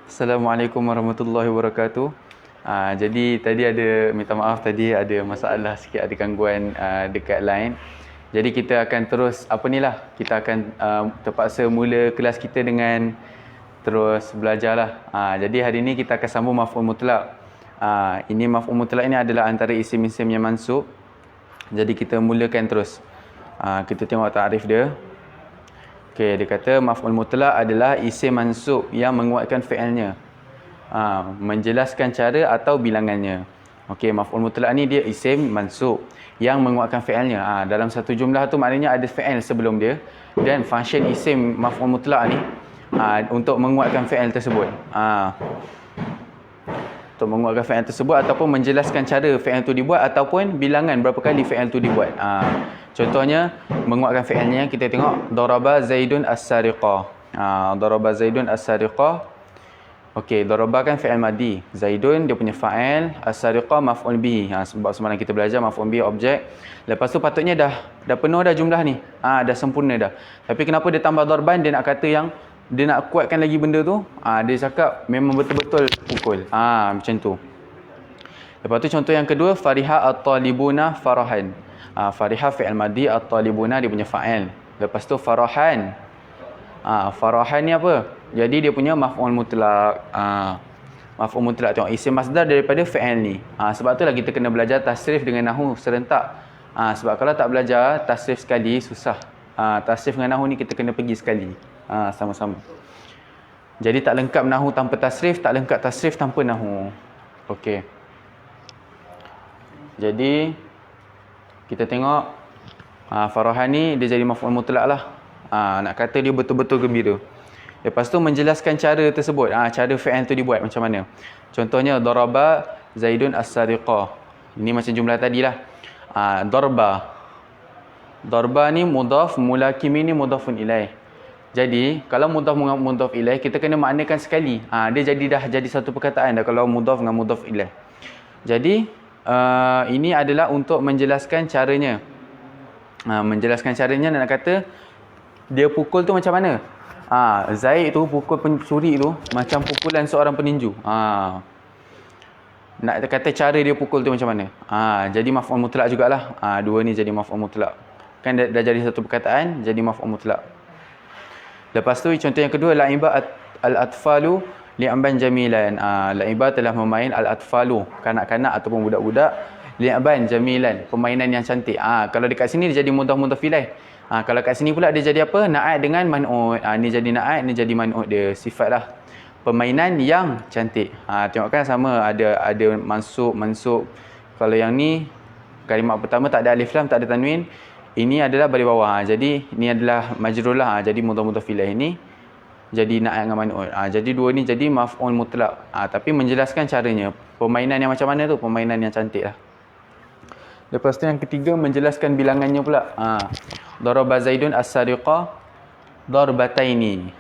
Assalamualaikum warahmatullahi wabarakatuh. Jadi tadi minta maaf tadi ada masalah sikit, ada gangguan dekat line. Jadi kita akan terus kita akan terpaksa mula kelas kita dengan terus belajarlah. Jadi hari ini kita akan sambung maf'ul mutlaq. Ini maf'ul mutlaq ini adalah antara isim-isim yang mansub. Jadi kita mulakan terus. Kita tengok takrif dia. Okey, dia kata maf'ul mutlaq adalah isim mansub yang menguatkan fi'ilnya. Menjelaskan cara atau bilangannya. Okey, maf'ul mutlaq ni dia isim mansub yang menguatkan fi'ilnya. Dalam satu jumlah tu maknanya ada fi'il sebelum dia, dan function isim maf'ul mutlaq ni untuk menguatkan fi'il tersebut. Untuk menguatkan fi'il tersebut ataupun menjelaskan cara fi'il tu dibuat ataupun bilangan berapa kali fi'il tu dibuat. Contohnya menguatkan fi'ilnya, kita tengok daraba Zaidun as-sariqah. Daraba Zaidun as-sariqah. Okey, daraba kan fi'il madi. Zaidun dia punya fa'il, as-sariqah maf'ul bihi. Sebab semalam kita belajar maf'ul bihi objek. Lepas tu patutnya dah penuh dah jumlah ni. Dah sempurna dah. Tapi kenapa dia tambah darban, dia nak kata yang dia nak kuatkan lagi benda tu. Dia cakap memang betul-betul pukul. Macam tu. Lepas tu contoh yang kedua, fariha at-talibuna farahan. Fariha fi'il madi, at-talibuna dia punya fa'il. Lepas tu farahan. Farahan ni apa? Jadi dia punya maf'ul mutlaq. Maf'ul mutlaq, tengok isim masdar daripada fi'il ni. Sebab itulah kita kena belajar tasrif dengan nahwu serentak. Sebab kalau tak belajar tasrif sekali susah. Tasrif dengan nahwu ni kita kena pergi sekali. Sama-sama. Jadi tak lengkap nahwu tanpa tasrif, tak lengkap tasrif tanpa nahwu. Okey. Jadi kita tengok farahan ni dia jadi maf'ul mutlaq lah. Nak kata dia betul-betul gembira. Lepas tu menjelaskan cara tersebut. Cara fi'il tu dibuat macam mana. Contohnya daraba Zaidun as-sariqah. Ini macam jumlah tadilah. Darba. Darba ni mudhaf, mulakim ni mudhafun ilaih. Jadi kalau mudhaf ilaih kita kena maknakan sekali. Dia dah jadi satu perkataan dah kalau mudhaf dengan mudhaf ilaih. Jadi ini adalah untuk menjelaskan caranya. Menjelaskan caranya nak kata dia pukul tu macam mana. Zaid tu pukul pencuri tu macam pukulan seorang peninju. Nak kata cara dia pukul tu macam mana. Jadi maf'ul mutlaq jugalah. Dua ni jadi maf'ul mutlaq. Kan dah jadi satu perkataan, jadi maf'ul mutlaq. Lepas tu contoh yang kedua, la'iba al-atfalu li'aban jamilan. La'iba telah memain al-atfalu, kanak-kanak ataupun budak-budak, li'aban jamilan, permainan yang cantik. Kalau dekat sini dia jadi mudhaf ilaih. Kalau kat sini pula dia jadi apa? Na'at dengan man'ut. Ni jadi na'at, ni jadi man'ut dia. Sifat lah. Permainan yang cantik. Tengok kan sama, ada mansub. Kalau yang ni, kalimat pertama tak ada alif lam, tak ada tanwin. Ini adalah balik bawah. Jadi ni adalah majrur lah. Jadi mudhaf ilaih ni jadi na'at dengan man'ut. Jadi dua ni jadi maf'ul mutlaq. Tapi menjelaskan caranya. Permainan yang macam mana tu? Permainan yang cantik lah. Lepas tu yang ketiga, menjelaskan bilangannya pula. Daraba Zaidun as-sariqah darbataini.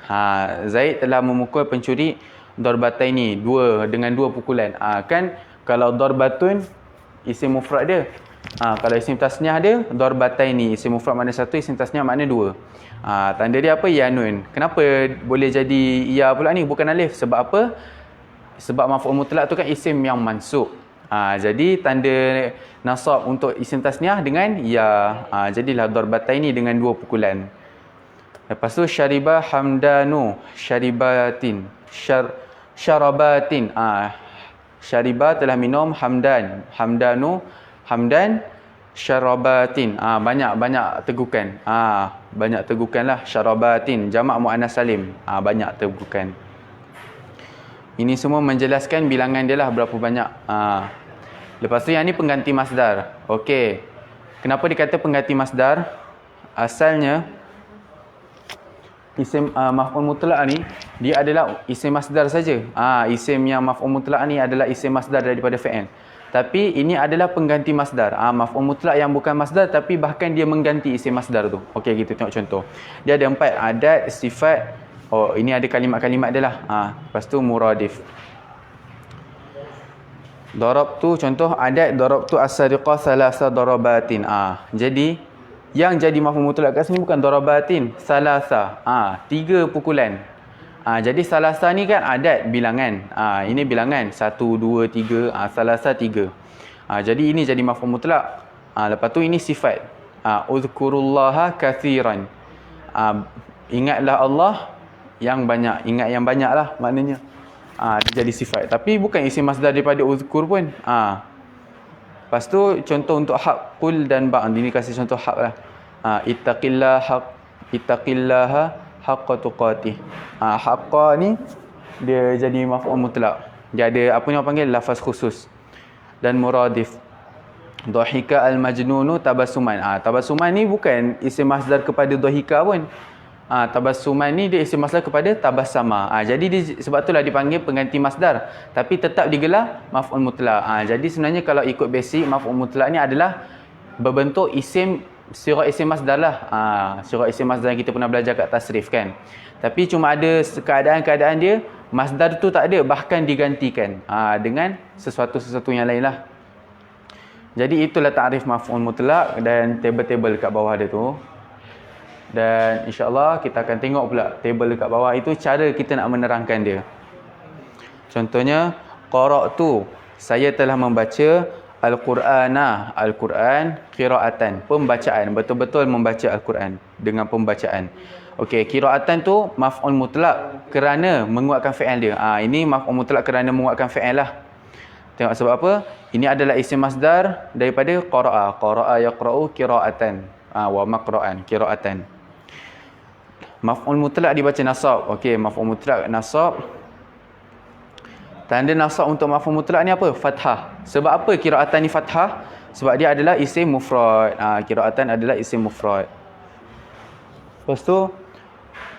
Zaid telah memukul pencuri darbataini, dengan dua pukulan. Kan kalau darbatun isim mufrad dia. Kalau isim tasniah dia darbataini, isim mufrad makna satu, isim tasniah makna dua. Tanda dia apa? Ya nun. Kenapa boleh jadi ya pula ni bukan alif? Sebab apa? Sebab maf'ul mutlaq tu kan isim yang mansub. Jadi tanda nasab untuk isim tasniah dengan ya. Jadilah darbataini dengan dua pukulan. Lepas tu syariba hamdanu syaribatin. Syarabatin. Syariba telah minum hamdan. Hamdan syarabatin. Banyak tegukan. Banyak tegukanlah syarabatin. Jamak muannas salim. Banyak tegukan. Ini semua menjelaskan bilangan dia lah berapa banyak. Lepas tu yang ni pengganti masdar. Okey. Kenapa dikata pengganti masdar? Asalnya isim maf'ul mutlaq ni dia adalah isim masdar saja. Isim yang maf'ul mutlaq ni adalah isim masdar daripada fi'il. Tapi ini adalah pengganti masdar. Maf'ul mutlaq yang bukan masdar tapi bahkan dia mengganti isim masdar tu. Okey, kita tengok contoh. Dia ada 4 adat, sifat. Ini ada kalimat-kalimat dia lah. Lepas tu muradif. Darabtu, contoh adat darabtu as-sariqah salasa darabatin. Jadi yang jadi maf'ul mutlaq kat sini bukan darabatin, salasa. 3 pukulan. Jadi salasa ni kan adat bilangan. Ini bilangan 1 2 3, salasa 3. Jadi ini jadi maf'ul mutlak. Lepas tu ini sifat. Uzkurullaha katsiran. Ingatlah Allah yang banyak. Ingat yang banyak lah maknanya. Dia jadi sifat. Tapi bukan isim masdar daripada uzkur pun. Lepas tu contoh untuk haq, qul dan ba'd. Ini kasih contoh haq lah. Ittaqillaha haqqa tuqatih. Haqqa ni dia jadi maf'ul mutlak. Dia ada apa ni orang panggil lafaz khusus. Dan muradif. Dhahika al-majnunu tabassuman. Tabassuman ni bukan isim masdar kepada dhahika pun. Tabassuman ni dia isim masdar kepada tabassama. Jadi sebab itulah dipanggil pengganti masdar. Tapi tetap digelar maf'ul mutlak. Jadi sebenarnya kalau ikut basic, maf'ul mutlak ni adalah berbentuk isim, sirah isim masdar lah. Sirah isim masdar yang kita pernah belajar kat tasrif kan. Tapi cuma ada keadaan-keadaan dia, masdar tu tak ada, bahkan digantikan dengan sesuatu yang lain lah. Jadi itulah ta'rif maf'ul mutlak dan table-table kat bawah dia tu. Dan insya-Allah kita akan tengok pula table dekat bawah itu cara kita nak menerangkan dia. Contohnya qara'tu, saya telah membaca al-Qur'ana, al-Quran qira'atan, pembacaan, betul-betul membaca al-Quran dengan pembacaan. Okey, qira'atan tu maf'ul mutlak kerana menguatkan fi'il dia. Ini maf'ul mutlak kerana menguatkan fi'il lah. Tengok sebab apa? Ini adalah isim masdar daripada qara'a. Qara'a yaqra'u qira'atan. Wa maqra'an qira'atan. Maf'ul mutlak dibaca nasab. Okey, maf'ul mutlak nasab. Tanda nasab untuk maf'ul mutlak ni apa? Fathah. Sebab apa qira'atan ni fathah? Sebab dia adalah isim mufrad. Qira'atan adalah isim mufrad. Lepas tu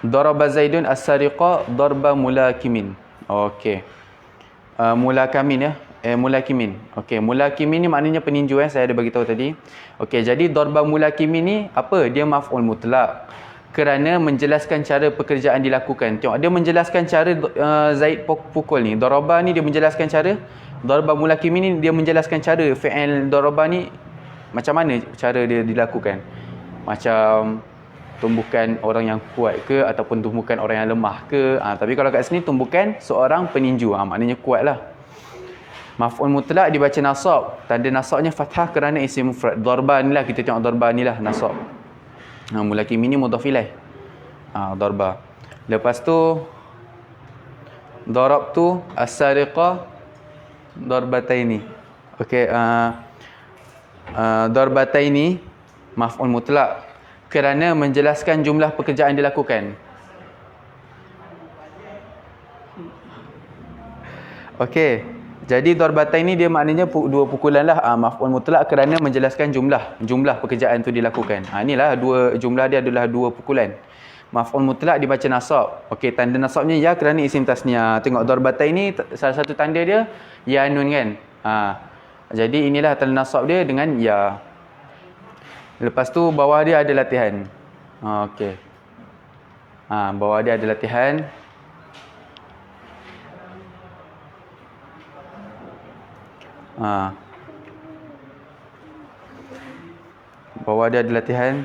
daraba Zaidun as-sariqa darba mulakimin. Okey. Mulakamin ya. Mulakimin. Okey, mulakimin ni maknanya peninju saya ada bagi tahu tadi. Okey, jadi darba mulakimin ni apa? Dia maf'ul mutlak kerana menjelaskan cara pekerjaan dilakukan. Tengok, dia menjelaskan cara Zaid pukul ni. Daraba ni dia menjelaskan cara, darba mulakimin ni dia menjelaskan cara fi'il daraba ni macam mana cara dia dilakukan. Macam tumbukan orang yang kuat ke ataupun tumbukan orang yang lemah ke. Tapi kalau kat sini tumbukan seorang peninju. Maknanya kuat lah. Maf'ul mutlak dibaca nasab. Tanda nasabnya fathah kerana isim mufrad. Darba ni lah, kita tengok darba ni lah nasab. Mulakimin ni mudhaf ilaih. Darba. Lepas tu darabtu as-sariqa darbataini. Okey, darbataini maf'ul mutlak kerana menjelaskan jumlah pekerjaan dilakukan. Okey. Jadi darbatain ni dia maknanya dua pukulan lah. Maf'ul mutlak kerana menjelaskan jumlah pekerjaan tu dilakukan. Inilah dua jumlah dia adalah dua pukulan. Maf'ul mutlak dibaca nasab. Okey, tanda nasabnya ya kerana isim tasniah. Tengok darbatain ni salah satu tanda dia ya nun kan. Jadi inilah tanda nasab dia dengan ya. Lepas tu bawah dia ada latihan. Okey. Bawah dia ada latihan. Bawah dia ada latihan.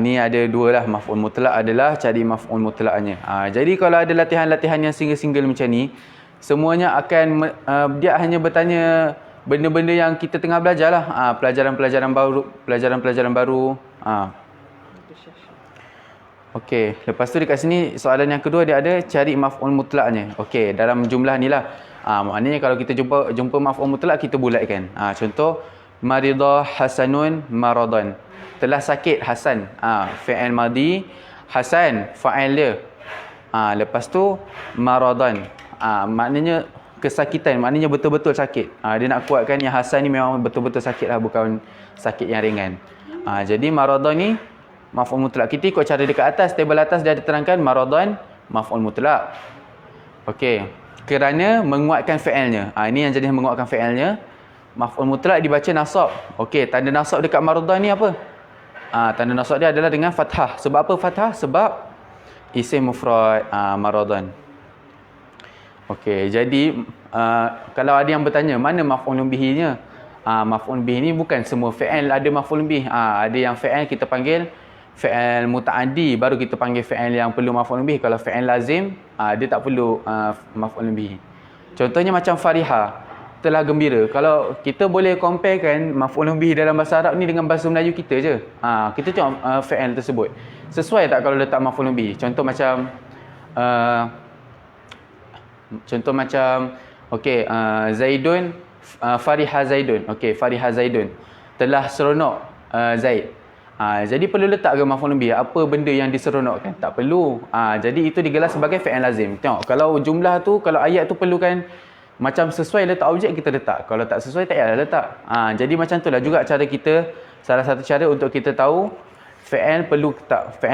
Ni ada dua lah. Maf'ul mutlak adalah cari maf'ul mutlaknya. Jadi kalau ada latihan-latihan yang single-single macam ni, semuanya akan dia hanya bertanya benda-benda yang kita tengah belajar lah. Pelajaran-pelajaran baru. Okey, lepas tu dekat sini soalan yang kedua dia ada cari maf'ul mutlaknya. Okey, dalam jumlah ni lah. Maknanya kalau kita jumpa maf'ul mutlak kita bulatkan. Contoh marida hasanun maradan. Telah sakit Hasan. Fi'il madhi, Hasan fa'il dia. Lepas tu maradan. Maknanya kesakitan, maknanya betul-betul sakit. Dia nak kuatkan yang Hasan ni memang betul-betul sakit lah, bukan sakit yang ringan. Jadi maradan ni maf'ul mutlak. Kita ikut cara dekat atas, table atas dia ada terangkan maradan maf'ul mutlak. Okey. Kerana menguatkan fi'ilnya. Ini yang jadi menguatkan fi'ilnya. Maf'ul mutlak dibaca nasab. Okey, tanda nasab dekat maradan ni apa? Tanda nasab dia adalah dengan fathah. Sebab apa fathah? Sebab isim mufrad maradan. Okey, jadi kalau ada yang bertanya mana maf'ul bihi-nya? Maf'ul bihi ni bukan semua fi'il ada maf'ul bih. Ada yang fi'il kita panggil fi'il muta'addi baru kita panggil fi'il yang perlu maf'ul bih. Kalau fi'il lazim, dia tak perlu maf'ul bih. Contohnya macam fariha, telah gembira. Kalau kita boleh comparekan maf'ul bih dalam bahasa Arab ni dengan bahasa Melayu kita je. Kita tengok fi'il tersebut. Sesuai tak kalau letak maf'ul bih? Contoh macam okey, Zaidun, fariha Zaidun. Okey, fariha Zaidun. Telah seronok Zaid. Jadi perlu letak ke maf'ul bih? Apa benda yang diseronokkan? Tak perlu. Jadi itu digelar sebagai fi'il lazim. Tengok, kalau jumlah tu, kalau ayat tu perlukan macam sesuai letak objek, kita letak. Kalau tak sesuai, tak payah letak. Jadi macam itulah juga cara kita, salah satu cara untuk kita tahu fi'il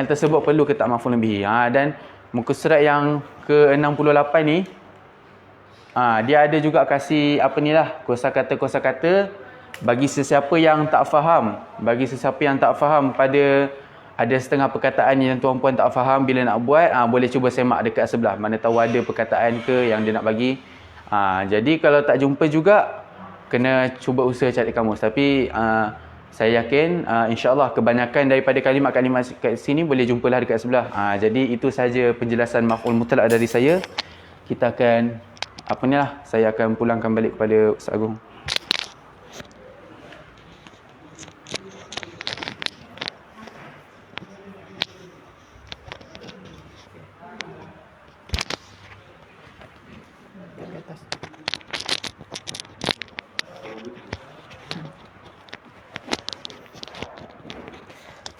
tersebut perlu ke tak maf'ul bih. Dan muka surat yang ke-68 ni, dia ada juga kasih kosakata bagi sesiapa yang tak faham. Bagi sesiapa yang tak faham pada ada setengah perkataan yang tuan-puan tak faham bila nak buat, boleh cuba semak dekat sebelah. Mana tahu ada perkataan ke yang dia nak bagi. Jadi kalau tak jumpa juga, kena cuba usaha cari kamus. Tapi saya yakin insya-Allah kebanyakan daripada kalimat-kalimat kat sini boleh jumpalah dekat sebelah. Jadi itu saja penjelasan maf'ul mutlaq dari saya. Kita akan saya akan pulangkan balik kepada Ustaz Agung.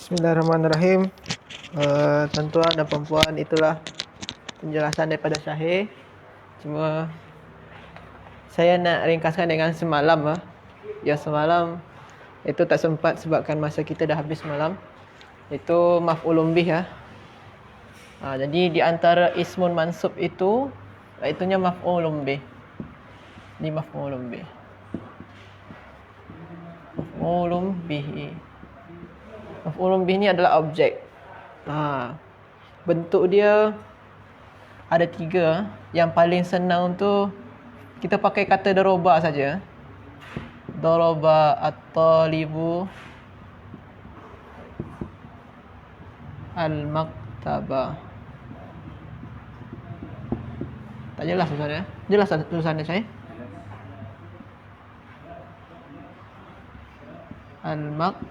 Bismillahirrahmanirrahim. Tuan-tuan dan puan-puan, itulah penjelasan daripada Syahir. Cuma saya nak ringkaskan dengan semalam. Ya, semalam itu tak sempat sebabkan masa kita dah habis semalam. Itu maf'ulun bih. Jadi di antara ismun mansub itu, itunya maf'ulun bih. Ini maf'ulun bih. Maf'ulun bih. Maf'ulun bih ni adalah objek. Bentuk dia ada 3. Yang paling senang tu kita pakai kata daraba saja. Daraba at-talibu al-maktaba. Tak jelas tulisannya. Jelas tak tulisannya saya? Al-maktaba.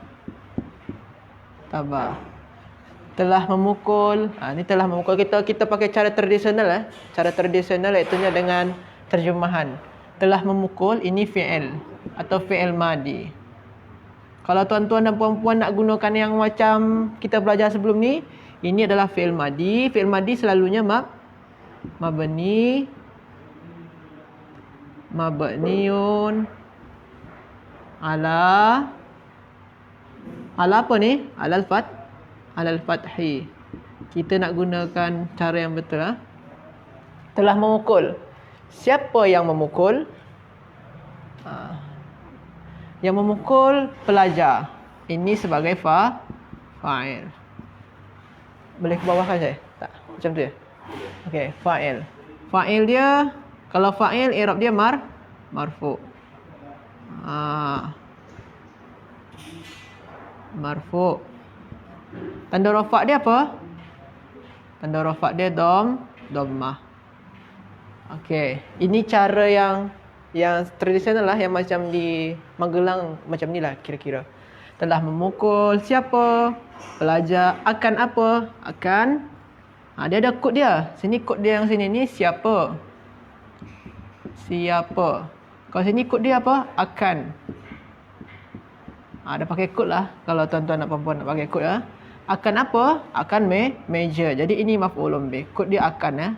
Telah memukul. Ni telah memukul. Kita pakai cara tradisional. Cara tradisional iaitu dengan terjemahan. Telah memukul, ini fi'il atau fi'il madi. Kalau tuan-tuan dan puan-puan nak gunakan yang macam kita belajar sebelum ni, ini adalah fi'il madi. Fi'il madi selalunya mabniun ala apa ni? Alal fathi. Kita nak gunakan cara yang betul. Telah memukul. Siapa yang memukul? Yang memukul pelajar. Ini sebagai fa'il. Boleh ke bawah kan saya? Tak. Macam tu ya? Okey, fa'il. Fa'il dia, kalau fa'il i'rab dia marfu. Marfu. Tanda rafa' dia apa? Tanda rafa' dia dhammah. Okey, ini cara yang tradisional lah, yang macam di Magelang macam ni lah kira-kira. Telah memukul siapa? Pelajar. Akan apa? Akan. Dia ada kod dia. Sini kod dia yang sini ni siapa? Siapa. Kalau sini kod dia apa? Akan. Ada pakai kod lah. Kalau tuan-tuan dan puan-puan nak pakai kod lah. Akan apa? Akan meja. Jadi ini maf'ulun bih. Kod dia akan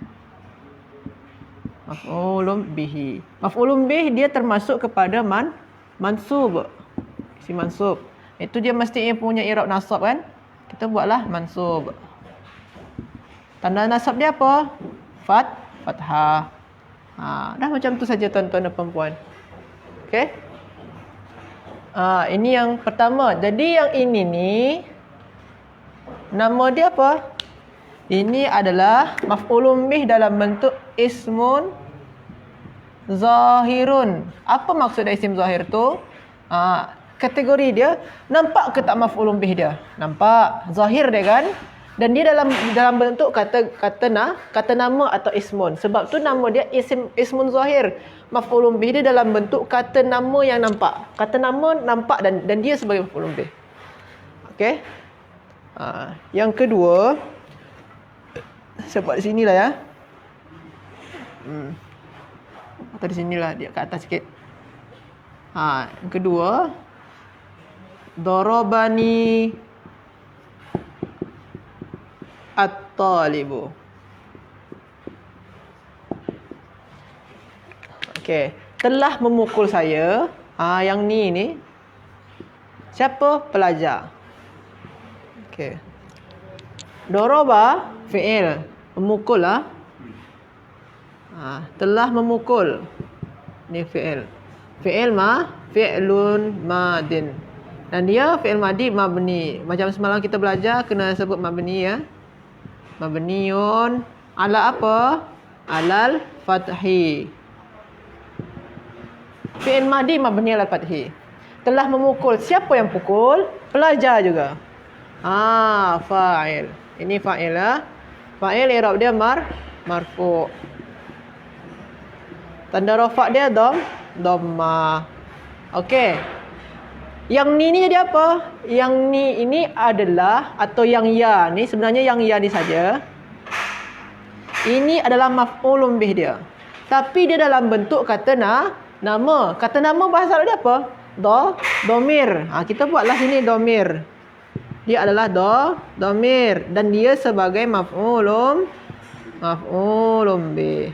Maf'ulun bihi. Maf'ulun bih dia termasuk kepada mansub. Si mansub. Itu dia mesti punya i'rab nasab kan? Kita buatlah mansub. Tanda nasab dia apa? Fathah. Dah macam tu saja tuan-tuan dan puan-puan. Okey? Ini yang pertama. Jadi yang ini ni nama dia apa? Ini adalah maf'ulun bih dalam bentuk ismun zahirun. Apa maksud isim zahir tu? kategori dia, nampak ke tak maf'ulun bih dia? Nampak, zahir dia kan? Dan dia dalam bentuk kata nama atau ismun. Sebab tu nama dia ismun zahir. Maf'ulun bih dia dalam bentuk kata nama yang nampak. Kata nama nampak dan dia sebagai maf'ulun bih. Okey. Yang kedua, saya buat di sinilah ya. Atau di sinilah, dia kat atas sikit. Yang kedua, darabani at-talibu. Okey, telah memukul saya. Yang ni siapa? Pelajar. Okey. Daraba fi'il, memukul lah. Telah memukul. Ni fi'il. Fi'lun madin. Dan dia fi'il madi mabni. Macam semalam kita belajar kena sebut mabni ya. Mabniun ala apa? Alal fathi. Fi'il madi mabni alal fathi. Telah memukul. Siapa yang pukul? Pelajar juga. Fa'il. Ini fa'il lah. Fa'il i'rab dia marfu'. Tanda rafa' dia dhammah. Okey. Yang ni jadi apa? Yang ni ini adalah, atau yang ya ni, sebenarnya yang ya ni saja. Ini adalah maf'ulun bih dia. Tapi dia dalam bentuk kata nama. Kata nama bahasa Arab dia apa? Domir. Kita buatlah sini domir. Dia adalah domir dan dia sebagai maf'ulun bih.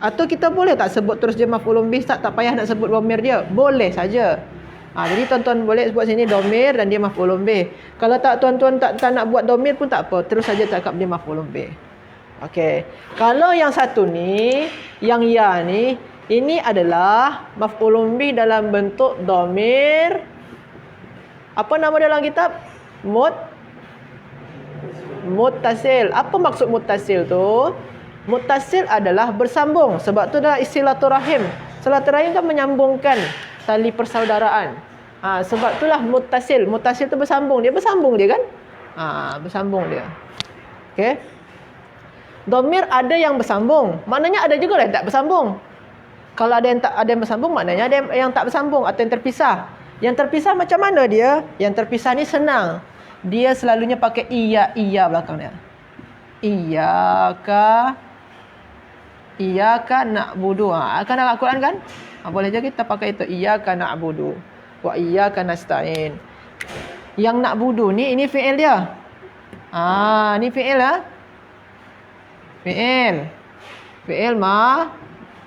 Atau kita boleh tak sebut terus dia maf'ulun bih, tak payah nak sebut domir dia. Boleh saja. Jadi tuan-tuan boleh buat sini domir dan dia maf'ulun bih. Kalau tak tuan-tuan tak nak buat domir pun tak apa, terus saja cakap dia maf'ulun bih. Okey. Kalau yang satu ni, yang ya ni, ini adalah maf'ulun bih dalam bentuk domir. Apa nama dia dalam kitab? Muttasil. Apa maksud muttasil tu? Muttasil adalah bersambung. Sebab tu adalah silaturahim. Silaturahim kan menyambungkan tali persaudaraan. Sebab itulah muttasil. Muttasil tu bersambung. Dia bersambung dia kan? Bersambung dia. Okey. Domir ada yang bersambung. Maknanya ada juga yang tak bersambung. Kalau ada yang bersambung, maknanya ada yang tak bersambung atau yang terpisah. Yang terpisah macam mana dia? Yang terpisah ni senang. Dia selalunya pakai iya belakang dia. Iyyaka na'budu. Kan dalam Al-Quran kan? Boleh je kita pakai itu. Iyyaka na'budu wa iyyaka nasta'in. Yang na'budu ni, ini fi'il dia. Ni fi'il lah.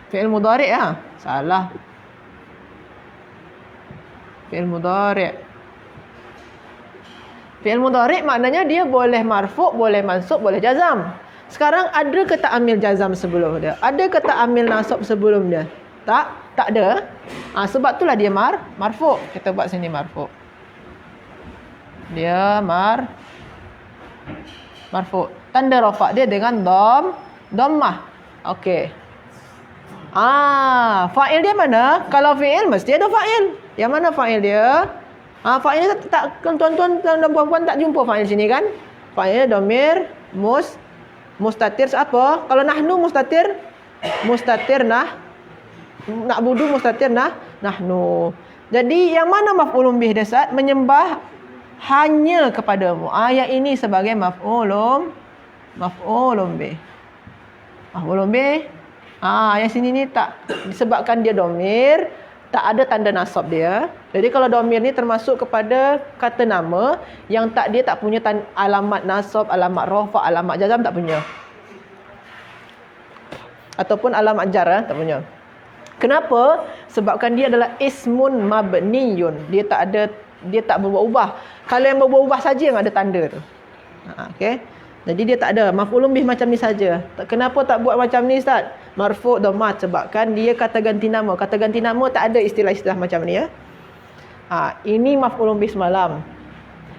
Fi'il mudhari' lah. Salah. Fi'il mudhari'. Fi'il mudhari' maknanya dia boleh marfu', boleh mansub, boleh jazam. Sekarang ada ke tak amil jazam sebelum dia? Ada ke tak amil nasab sebelum dia? Tak ada. Sebab itulah dia marfu'. Kita buat sini marfu'. Dia marfu'. Tanda rafa' dia dengan dhammah. Okey. Fa'il dia mana? Kalau fi'il mesti ada fa'il. Yang mana fa'il dia? Fa'il dia tak, tuan-tuan dan puan-puan tak jumpa fa'il sini kan? Fa'il dhamir mustatir apa? Kalau nahnu mustatir na'budu mustatir nahnu. Jadi yang mana maf'ulun bih dia saat menyembah hanya kepadamu. Yang ini sebagai maf'ulun bih. Maf'ulun bih. Yang sini ni tak disebabkan dia domir, tak ada tanda nasab dia. Jadi kalau domir ni termasuk kepada kata nama yang dia tak punya alamat nasab, alamat rafa', alamat jazam tak punya. Ataupun alamat jar tak punya. Kenapa? Sebabkan dia adalah ismun mabniyun. Dia tak berubah-ubah. Kalau yang berubah-ubah saja yang ada tanda tu. Okey. Jadi dia tak ada maf'ulun bih macam ni saja. Kenapa tak buat macam ni Ustaz? Marfu' dhammah, sebabkan dia kata ganti nama. Kata ganti nama tak ada istilah-istilah macam ni ya. Ini maf'ulun bih semalam.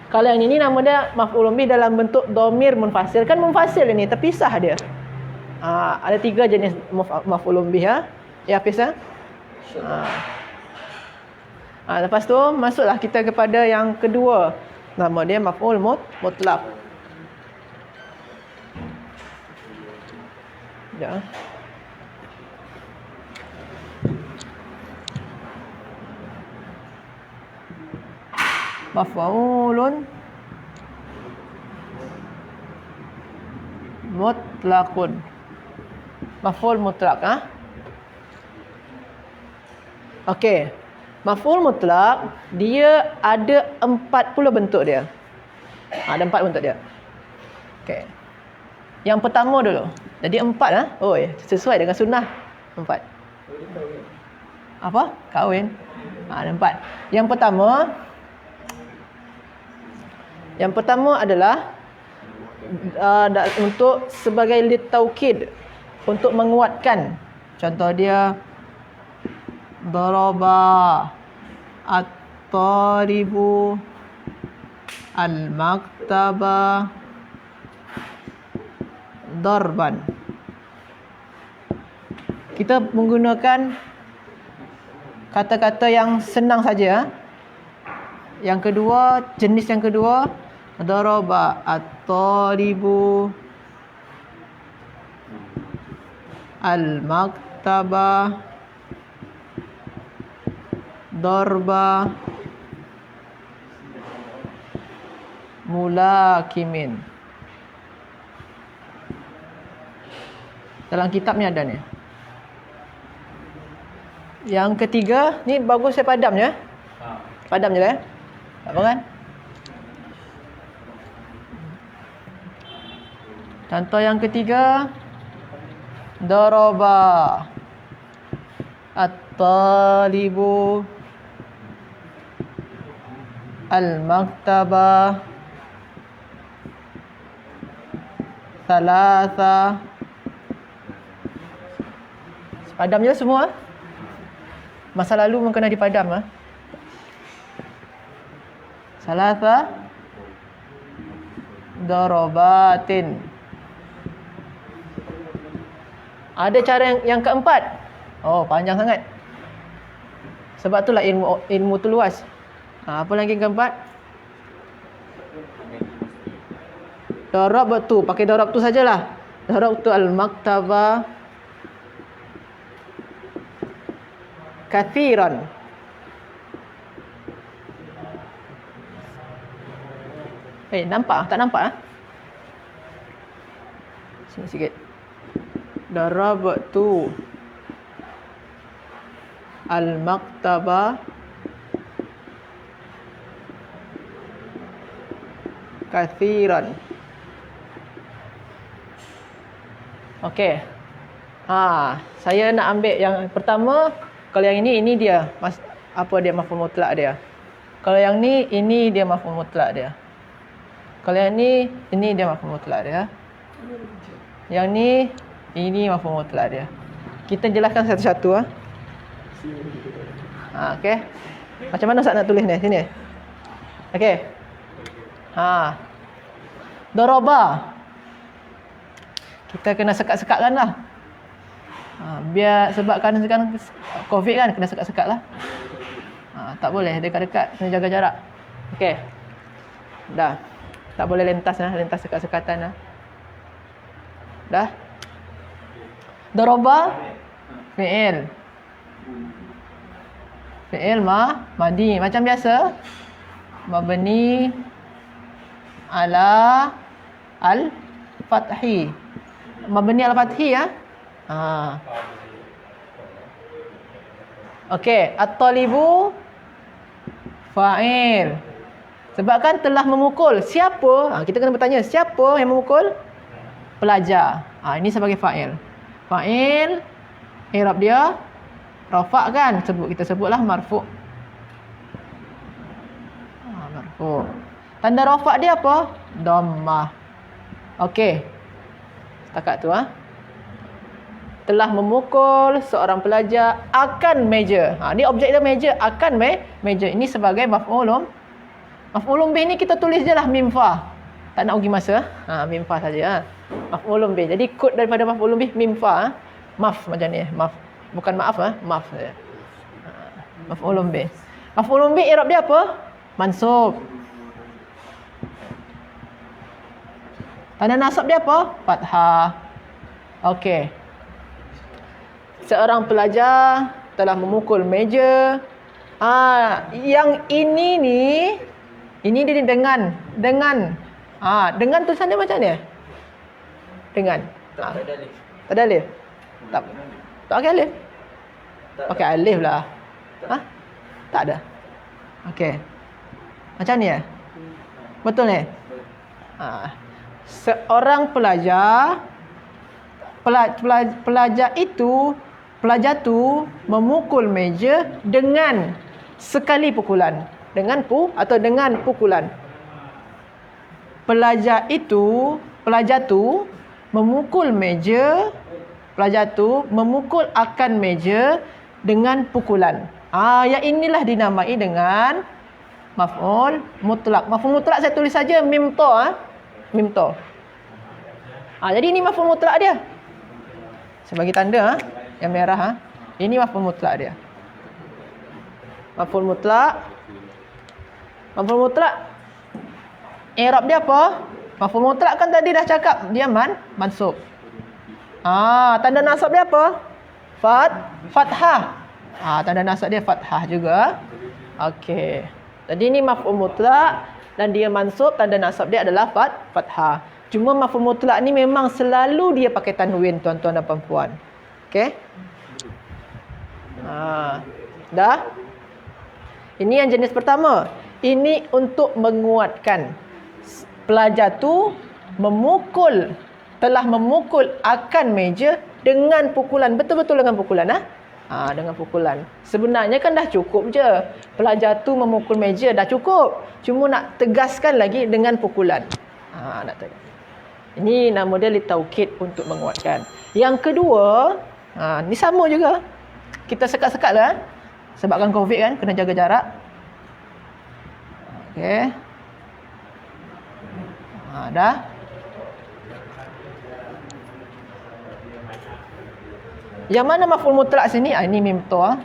Kalau yang ini nama dia maf'ulun bih dalam bentuk dhamir munfasil. Kan munfasil ini terpisah dia. Ada 3 jenis maf'ulun bih ya. Ya Hafiz ya. Lepas tu masuklah kita kepada yang kedua. Nama dia maf'ul mutlaq. Ya. Maf'ulun mutlaqun. Maf'ul mutlaq. Okey. Maf'ul mutlaq dia ada 40 bentuk dia. Ada 4 bentuk dia. Okey. Yang pertama dulu. Jadi 4 Oh, sesuai dengan sunnah. 4. Apa? Kahwin. Ada 4. Yang pertama adalah untuk sebagai litaukid, untuk menguatkan. Contoh dia daraba at-talibu al-maktaba darban. Kita menggunakan kata-kata yang senang saja. Yang kedua, jenis yang kedua, daraba at-talibu al-maktaba darba mulakimin. Dalam kitab ni ada ni. Yang ketiga, ni bagus saya padam je. Padam je lah ya. Tak apa kan? Contoh yang ketiga, daraba at-talibu al-maktaba thalatha. Padam je semua. Masa lalu memang kena dipadam. Thalatha darabatin. Ada cara yang keempat. Oh, panjang sangat. Sebab itulah ilmu tu luas. Apa lagi yang keempat? Darab tu, pakai darab tu sajalah. Darab tu al-maktaba kathiran. Nampak? Tak nampak? Sini sikit. Darabtu al-maktaba kathiran. Okey. Saya nak ambil yang pertama. Kalau yang ini dia apa dia maf'ul mutlaq dia. Kalau yang ni, ini dia maf'ul mutlaq dia. Kalau yang ni, ini dia maf'ul mutlaq dia. Yang ni, ini maf'ul mutlaq dia. Kita jelaskan satu-satu. Okey. Macam mana Ustaz nak tulis ni? Sini. Okey. Daraba. Kita kena sekat-sekatkan lah. Biar sebabkan sekarang COVID kan, kena sekat-sekat lah. Tak boleh dekat-dekat, kena jaga jarak. Okey. Dah. Tak boleh lentas sekat-sekatan lah. Dah. Daraba fi'il. Fi'il madi macam biasa. Mabni ala al-fathi. Mabni al-fathi ya. Okey, at-talibu fa'il. Sebab kan telah memukul. Siapa? Kita kena bertanya, siapa yang memukul? Pelajar. Ini sebagai fa'il. Fa'il, i'rab dia rafa' kan? Kita sebutlah marfu'. Marfu'. Tanda rafa' dia apa? Dhammah. Okey. Setakat tu telah memukul seorang pelajar akan meja. Ni objek dia meja, akan meja. Ini sebagai maf'ulun. Maf'ulun bih ni kita tulis je lah mim fa. Tak nak ugi masa. Mim fa saja. Maf'ulun bih. Jadi kod daripada maf'ulun bih mim fa. Maf macam ni. Maf. Bukan maaf. Maf saja. Maf'ulun bih. Maf'ulun bih i'rab dia apa? Mansub. Tanda nasab dia apa? Fathah. Okey. Seorang pelajar telah memukul meja. Yang ini dia dengan dengan tulisan dia macam ni? Dengan. Tak ada alif. Tak pakai alif. Pakai alif lah. Tak ada. Okey. Macam ni Betul ni? Seorang pelajar tu memukul meja dengan sekali pukulan, dengan pukulan. Pelajar tu memukul akan meja dengan pukulan. Yang inilah dinamai dengan maf'ul mutlak. Maf'ul mutlak saya tulis saja mim ta. Mim ta. Jadi ini maf'ul mutlak dia. Saya bagi tanda yang merah Ini maf'ul mutlak dia. Maf'ul mutlak. I'rab dia apa? Maf'ul mutlak kan tadi dah cakap dia mansub. Tanda nasab dia apa? Fathah. Tanda nasab dia fathah juga. Okey. Jadi ini maf'ul mutlak dan dia mansub, tanda nasab dia adalah fathah. Cuma maf'ul mutlak ni memang selalu dia pakai tanwin, tuan-tuan dan puan-puan. Okey? Dah? Ini yang jenis pertama. Ini untuk menguatkan. Pelajar tu telah memukul akan meja dengan pukulan. Betul-betul dengan pukulan. Dengan pukulan. Sebenarnya kan dah cukup je. Pelajar tu memukul meja dah cukup. Cuma nak tegaskan lagi dengan pukulan. Nak tegas. Ini nama dia litaukid, untuk menguatkan. Yang kedua, ni sama juga. Kita sekat-sekat lah. Sebabkan COVID kan, kena jaga jarak. Okey. Dah. Yang mana maf'ul mutlak sini? Ini mim ta.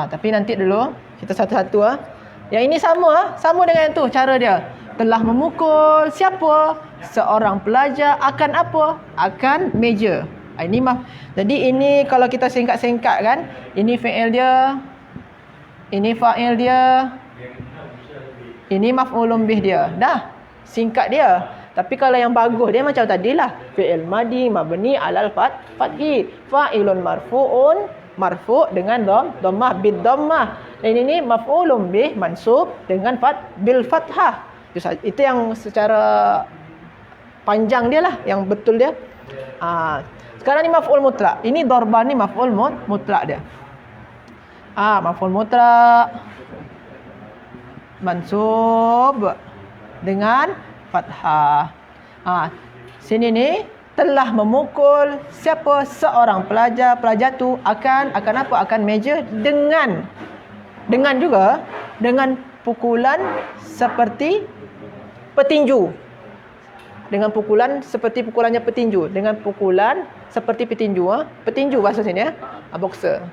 Tapi nanti dulu kita satu-satu Yang ini sama dengan yang tu cara dia. Telah memukul siapa? Seorang pelajar akan apa? Akan meja. Ini jadi ini kalau kita singkat-singkat kan, ini fi'il dia, ini fa'il dia, ini maf'ulun bih dia. Dah, singkat dia. Tapi kalau yang bagus dia macam tadilah, fi'il madi mabni alal fathi, fa'ilun marfu' dengan dhammah bid dhammah. Dan ini maf'ulun bih mansub dengan bil fathah. Itu yang secara panjang dia lah, yang betul dia. Sekarang ni maf'ul mutlak. Ini darban ni maf'ul mutlak dia. Maf'ul mutlak mansub dengan fathah. Sini ni telah memukul siapa? Seorang pelajar. Pelajar tu akan apa? Akan meja dengan juga dengan pukulan seperti petinju. Dengan pukulan seperti pukulannya petinju. Dengan pukulan seperti petinju. Petinju bahasa sini boxer.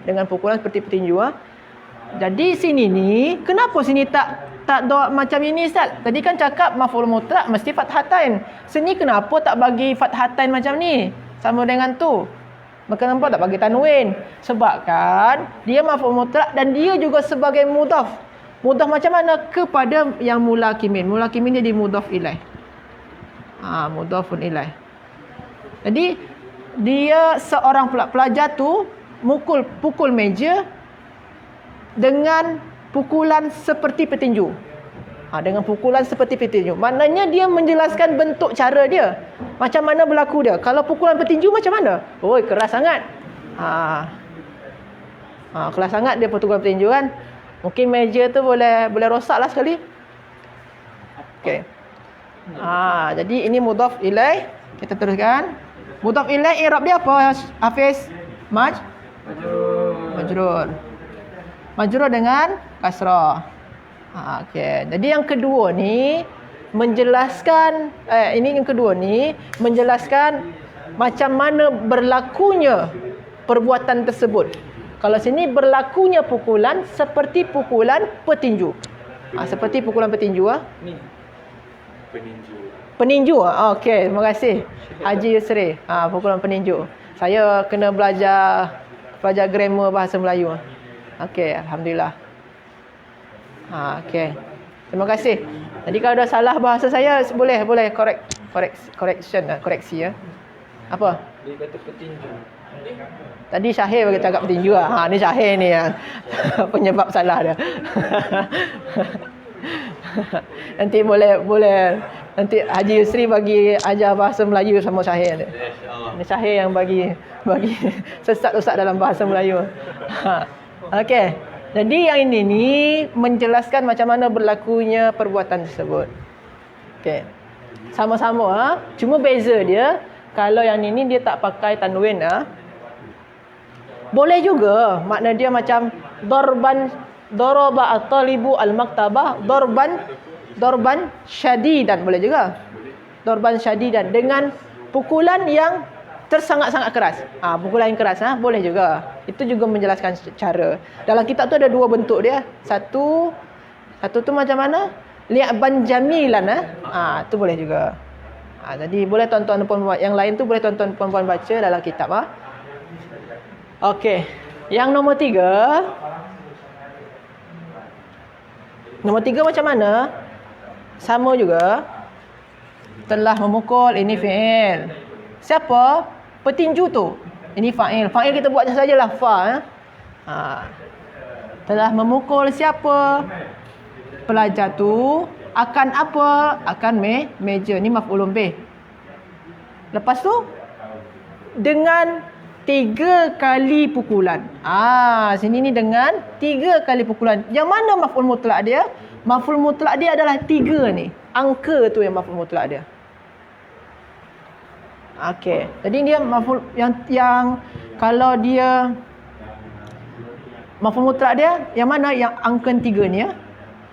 Dengan pukulan seperti petinju. Jadi sini ni, kenapa sini tak doa macam ini Ustaz? Tadi kan cakap maf'ul mutlak mesti fathatain. Sini kenapa tak bagi fathatain macam ni? Sama dengan tu. Kenapa tak bagi tanwin? Sebab kan dia maf'ul mutlak dan dia juga sebagai mudhaf. Mudhaf macam mana? Kepada yang mulakimin. Mulakimin dia di mudhaf ilaih. Mudhafun ilaih. Jadi dia seorang pelajar tu pukul meja dengan pukulan seperti petinju. Dengan pukulan seperti petinju. Maknanya dia menjelaskan bentuk cara dia. Macam mana berlaku dia. Kalau pukulan petinju macam mana? Keras sangat. Keras sangat dia pukulan petinju kan. Mungkin meja tu boleh rosak lah sekali. Okey. Jadi ini mudhaf ilaih. Kita teruskan. Mudhaf ilaih i'rab dia apa Hafiz? Majrur. Majrur dengan kasrah. Okey. Jadi yang kedua ni menjelaskan menjelaskan macam mana berlakunya perbuatan tersebut. Kalau sini berlakunya pukulan seperti pukulan petinju. Seperti pukulan petinju. Peninju. Okey, terima kasih Haji Yusri. Pukulan peninju. Saya kena belajar grammar bahasa Melayu. Okey, alhamdulillah. Okey. Terima kasih. Jadi kalau ada salah bahasa saya boleh koreksi ya. Apa? Dia kata petinju. Tadi Syahir bagi cakap petinju lah. Ni Syahir ni yang penyebab salah dia. Nanti boleh nanti Haji Yusri bagi ajar bahasa Melayu sama Syahir ni. Ni Syahir yang bagi sesat ustaz dalam bahasa Melayu. Okey. Jadi yang ini ni menjelaskan macam mana berlakunya perbuatan tersebut. Okey. Sama-sama cuma beza dia kalau yang ini dia tak pakai tanwin Boleh juga makna dia macam daraba at-talibu al-maktabah darban syadidan boleh juga. Darban syadidan dengan pukulan yang tersangat-sangat keras. Pukulan yang keras boleh juga. Itu juga menjelaskan cara. Dalam kitab tu ada dua bentuk dia. Satu tu macam mana? Li'ban jamilan tu boleh juga. Jadi boleh tuan-tuan dan puan-puan yang lain tu boleh tuan-tuan dan puan-puan baca dalam kitab Okey. Yang nombor 3. Nombor 3 macam mana? Sama juga. Telah memukul, ini fi'il. Siapa? Petinju tu. Ini fa'il. Fa'il kita buat sajalah fa. Telah memukul siapa? Pelajar tu akan apa? Akan meja. Ni maf'ulun bih. Lepas tu dengan 3 kali pukulan. Sini ni dengan 3 kali pukulan. Yang mana maf'ul mutlak dia? Maf'ul mutlak dia adalah 3 ni. Angka tu yang maf'ul mutlak dia. Okey. Jadi dia maf'ul yang kalau dia maf'ul mutlak dia yang mana? Yang angka 3 ni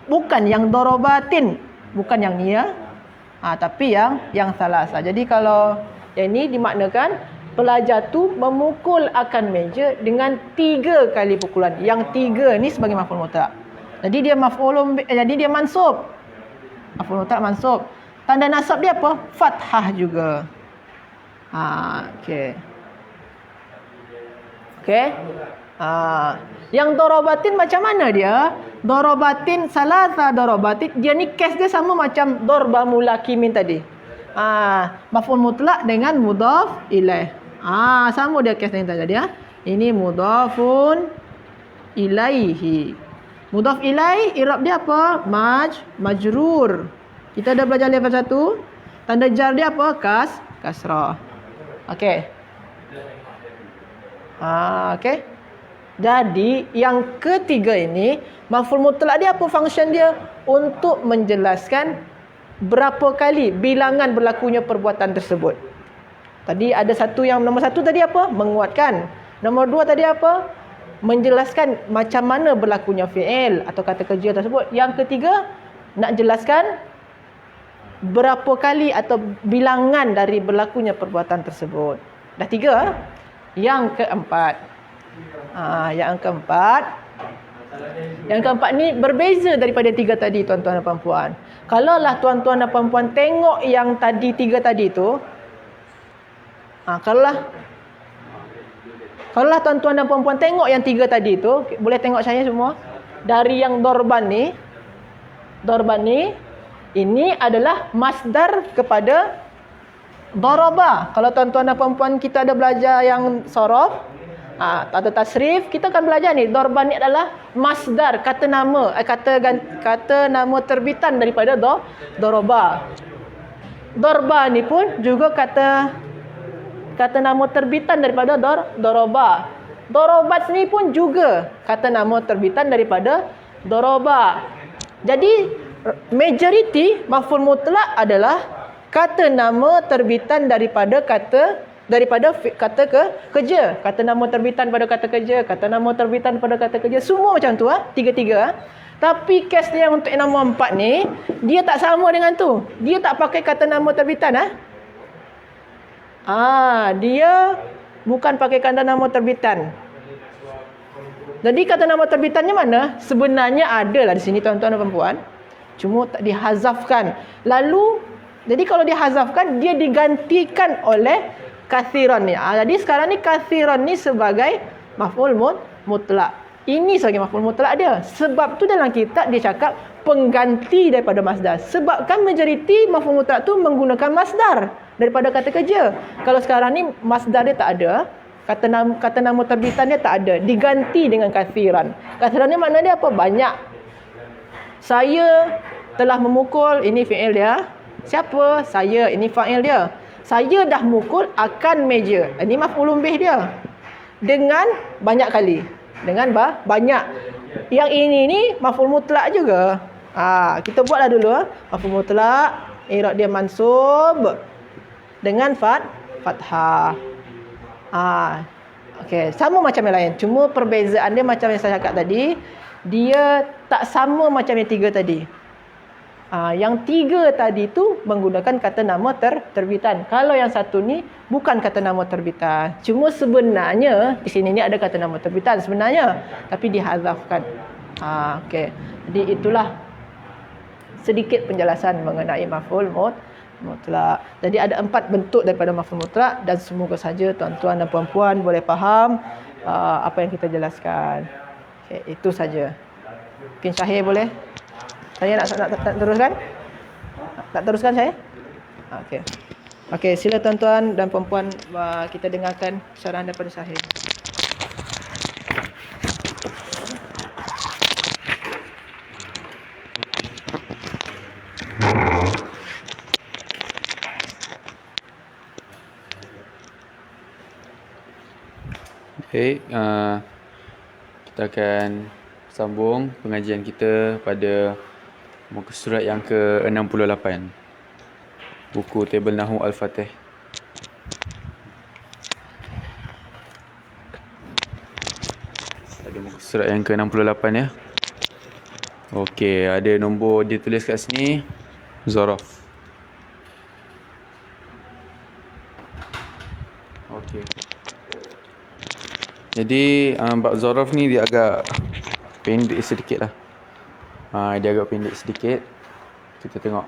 Bukan yang dorobatin, bukan yang ni tapi yang salasa. Jadi kalau yang ni dimaknakan pelajar tu memukul akan meja dengan 3 kali pukulan. Yang 3 ni sebagai maf'ul mutlak. Jadi dia jadi dia mansub. Maf'ul mutlak mansub. Tanda nasab dia apa? Fathah juga. Okey. Yang dorobatin macam mana dia? Dorobatin salasa dorobatin. Dia ni case dia sama macam dorba mulakimin tadi. Maf'ul mutlak dengan mudhaf ilaih. Sama dia case yang tadi Ini mudhafun ilaihi. Mudhaf ilaih i'rab dia apa? Majrur. Kita dah belajar level 1. Tanda jar dia apa? Kasrah. Okey. Okey. Jadi yang ketiga ini maf'ul mutlak dia apa function dia? Untuk menjelaskan berapa kali bilangan berlakunya perbuatan tersebut. Tadi ada nombor satu tadi apa? Menguatkan. Nombor 2 tadi apa? Menjelaskan macam mana berlakunya fi'il atau kata kerja tersebut. Yang ketiga nak jelaskan berapa kali atau bilangan dari berlakunya perbuatan tersebut. Dah 3. Yang keempat. Yang keempat ni berbeza daripada 3 tadi tuan-tuan dan puan-puan. Kalaulah tuan-tuan dan puan-puan tengok yang tadi 3 tadi tu, kalaulah tuan-tuan dan puan-puan tengok yang 3 tadi tu, boleh tengok saya semua. Dari yang dorban ni ini adalah masdar kepada daraba. Kalau tuan-tuan dan puan-puan kita ada belajar yang sorof atau tasrif, kita akan belajar ni. Dorban ni adalah masdar, kata nama terbitan daripada daraba. Darba ni pun juga kata nama terbitan daripada daraba. Darabat ni pun juga kata nama terbitan daripada daraba. Jadi majority maf'ul mutlak adalah kata nama terbitan daripada kata kerja. Kata nama terbitan pada kata kerja, kata nama terbitan pada kata kerja. Semua macam tu 3-3. Tapi kes dia untuk yang nombor 4 ni, dia tak sama dengan tu. Dia tak pakai kata nama terbitan dia bukan pakai kata nama terbitan. Jadi kata nama terbitannya mana? Sebenarnya ada lah di sini tuan-tuan dan puan. Cuma tak dihazafkan. Lalu, jadi kalau dihazafkan, dia digantikan oleh kathiran ni. Jadi sekarang ni kathiran ni sebagai maf'ul mutlak. Ini sebagai maf'ul mutlak dia. Sebab tu dalam kitab dia cakap pengganti daripada masdar. Sebabkan majoriti maf'ul mutlak tu menggunakan masdar daripada kata kerja. Kalau sekarang ni masdar dia tak ada, kata nama terbitan dia tak ada, diganti dengan kathiran. Kathiran ni makna dia apa? Banyak. Saya telah memukul, ini fi'il dia. Siapa? Saya, ini fa'il dia. Saya dah mukul akan meja. Ini maf'ulun bih dia. Dengan banyak kali. Dengan banyak. Yang ini ni maf'ul mutlak juga. Kita buatlah dulu. Maf'ul mutlak, i'rab dia mansub dengan fathah. Okey, sama macam yang lain. Cuma perbezaan dia macam yang saya cakap tadi, dia tak sama macam yang tiga tadi. Yang tiga tadi tu menggunakan kata nama terbitan. Kalau yang satu ni bukan kata nama terbitan. Cuma sebenarnya di sini ni ada kata nama terbitan sebenarnya, tapi dihazafkan. Okey. Jadi itulah sedikit penjelasan mengenai maf'ul mutlak. Jadi ada 4 bentuk daripada maf'ul mutlak dan semoga saja tuan-tuan dan puan-puan boleh faham apa yang kita jelaskan. Okey, itu saja. Mungkin Syahir boleh? Saya nak teruskan? Tak teruskan saya? Okey. Okey, sila tuan-tuan dan puan-puan kita dengarkan syarahan daripada Syahir. Okay, kita akan sambung pengajian kita pada muka surat yang ke-68. Buku Tabel Nahu Al-Fatih. Ada muka surat yang ke-68 ya. Okey, ada nombor dia tulis kat sini, zaraf. Okey. Jadi bab zaraf ni dia agak pendek sedikit lah. Dia agak pendek sedikit. Kita tengok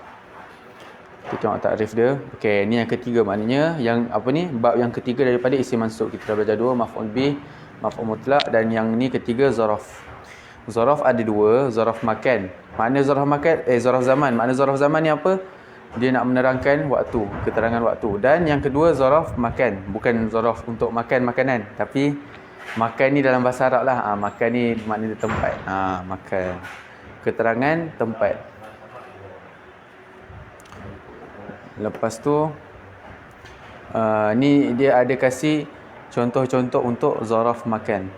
takrif dia. Okey, ni yang ketiga, maknanya yang apa ni? Bab yang ketiga daripada isim mansub. Kita dah belajar 2, maf'ul bih, maf'ul mutlak, dan yang ni ketiga zaraf. Zaraf ada 2, zaraf makan. Makna zaraf makan, zaraf zaman. Makna zaraf zaman ni apa? Dia nak menerangkan waktu, keterangan waktu. Dan yang kedua zaraf makan, bukan zaraf untuk makan makanan, tapi makan ni dalam bahasa Arab lah. Makan ni makna dia tempat. Makan. Keterangan tempat. Lepas tu ni dia ada kasih contoh-contoh untuk zaraf makan.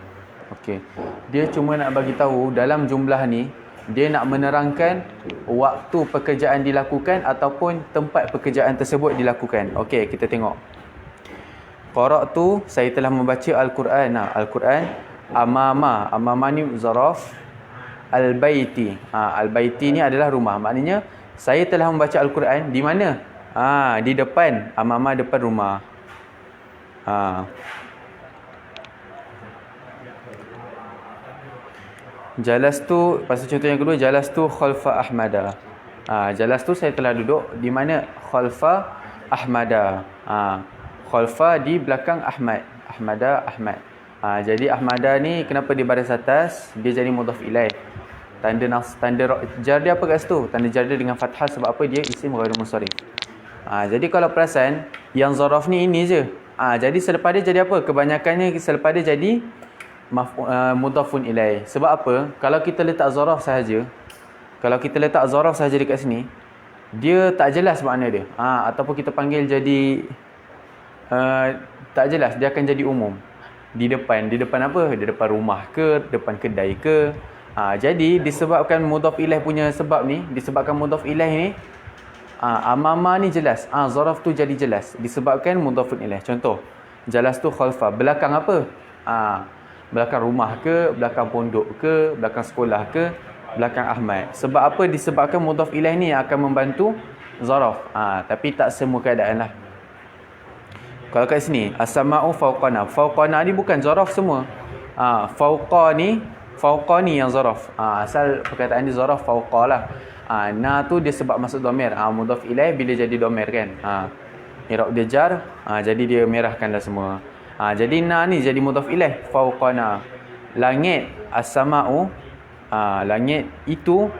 Okey. Dia cuma nak bagi tahu dalam jumlah ni dia nak menerangkan waktu pekerjaan dilakukan ataupun tempat pekerjaan tersebut dilakukan. Okey, kita tengok. Qara'tu, saya telah membaca Al-Quran. Al-Quran. Amama ni zaraf. Al-baiti. Al-baiti ni adalah rumah. Maknanya saya telah membaca Al-Quran di mana? Di depan. Amama depan rumah. Jalastu, pasal contoh yang kedua, jalastu khalfa Ahmada. Jalastu, saya telah duduk di mana? Khalfa Ahmada. Khalfa di belakang Ahmad. Ahmad. Jadi Ahmada ni kenapa di baris atas? Dia jadi mudhaf ilaih. Tanda jar dia apa kat situ? Tanda jar dia dengan fathah sebab apa? Dia isim ghairul munsharif. Jadi kalau perasan, yang zaraf ni ini je. Jadi selepas dia jadi apa? Kebanyakannya selepas dia jadi mudhafun ilaih. Sebab apa? Kalau kita letak zaraf sahaja, dekat sini, dia tak jelas makna dia. Ataupun kita panggil jadi tak jelas, dia akan jadi umum. Di depan apa? Di depan rumah ke, depan kedai ke. Jadi disebabkan mudhaf ilaih punya sebab ni, disebabkan mudhaf ilaih ni, amama ni jelas. Zaraf tu jadi jelas disebabkan mudhafun ilaih. Contoh, jalas tu khalfa, belakang apa? Belakang rumah ke, belakang pondok ke, belakang sekolah ke, belakang Ahmad. Sebab apa? Disebabkan mudhaf ilaih ni akan membantu zaraf. Tapi tak semua keadaan lah. Kalau kat sini, as-sama'u fawqana. Fawqana ni bukan zaraf semua. Fauqa ni yang zaraf. Asal perkataan dia zaraf fauqa lah. Na tu dia sebab masuk dhamir. Mudhaf ilaih bila jadi dhamir kan. I'rab dia jar, jadi dia merahkan dah semua. Jadi na ni jadi mudhaf ilaih, fauqana. Langit as-sama'u, langit itu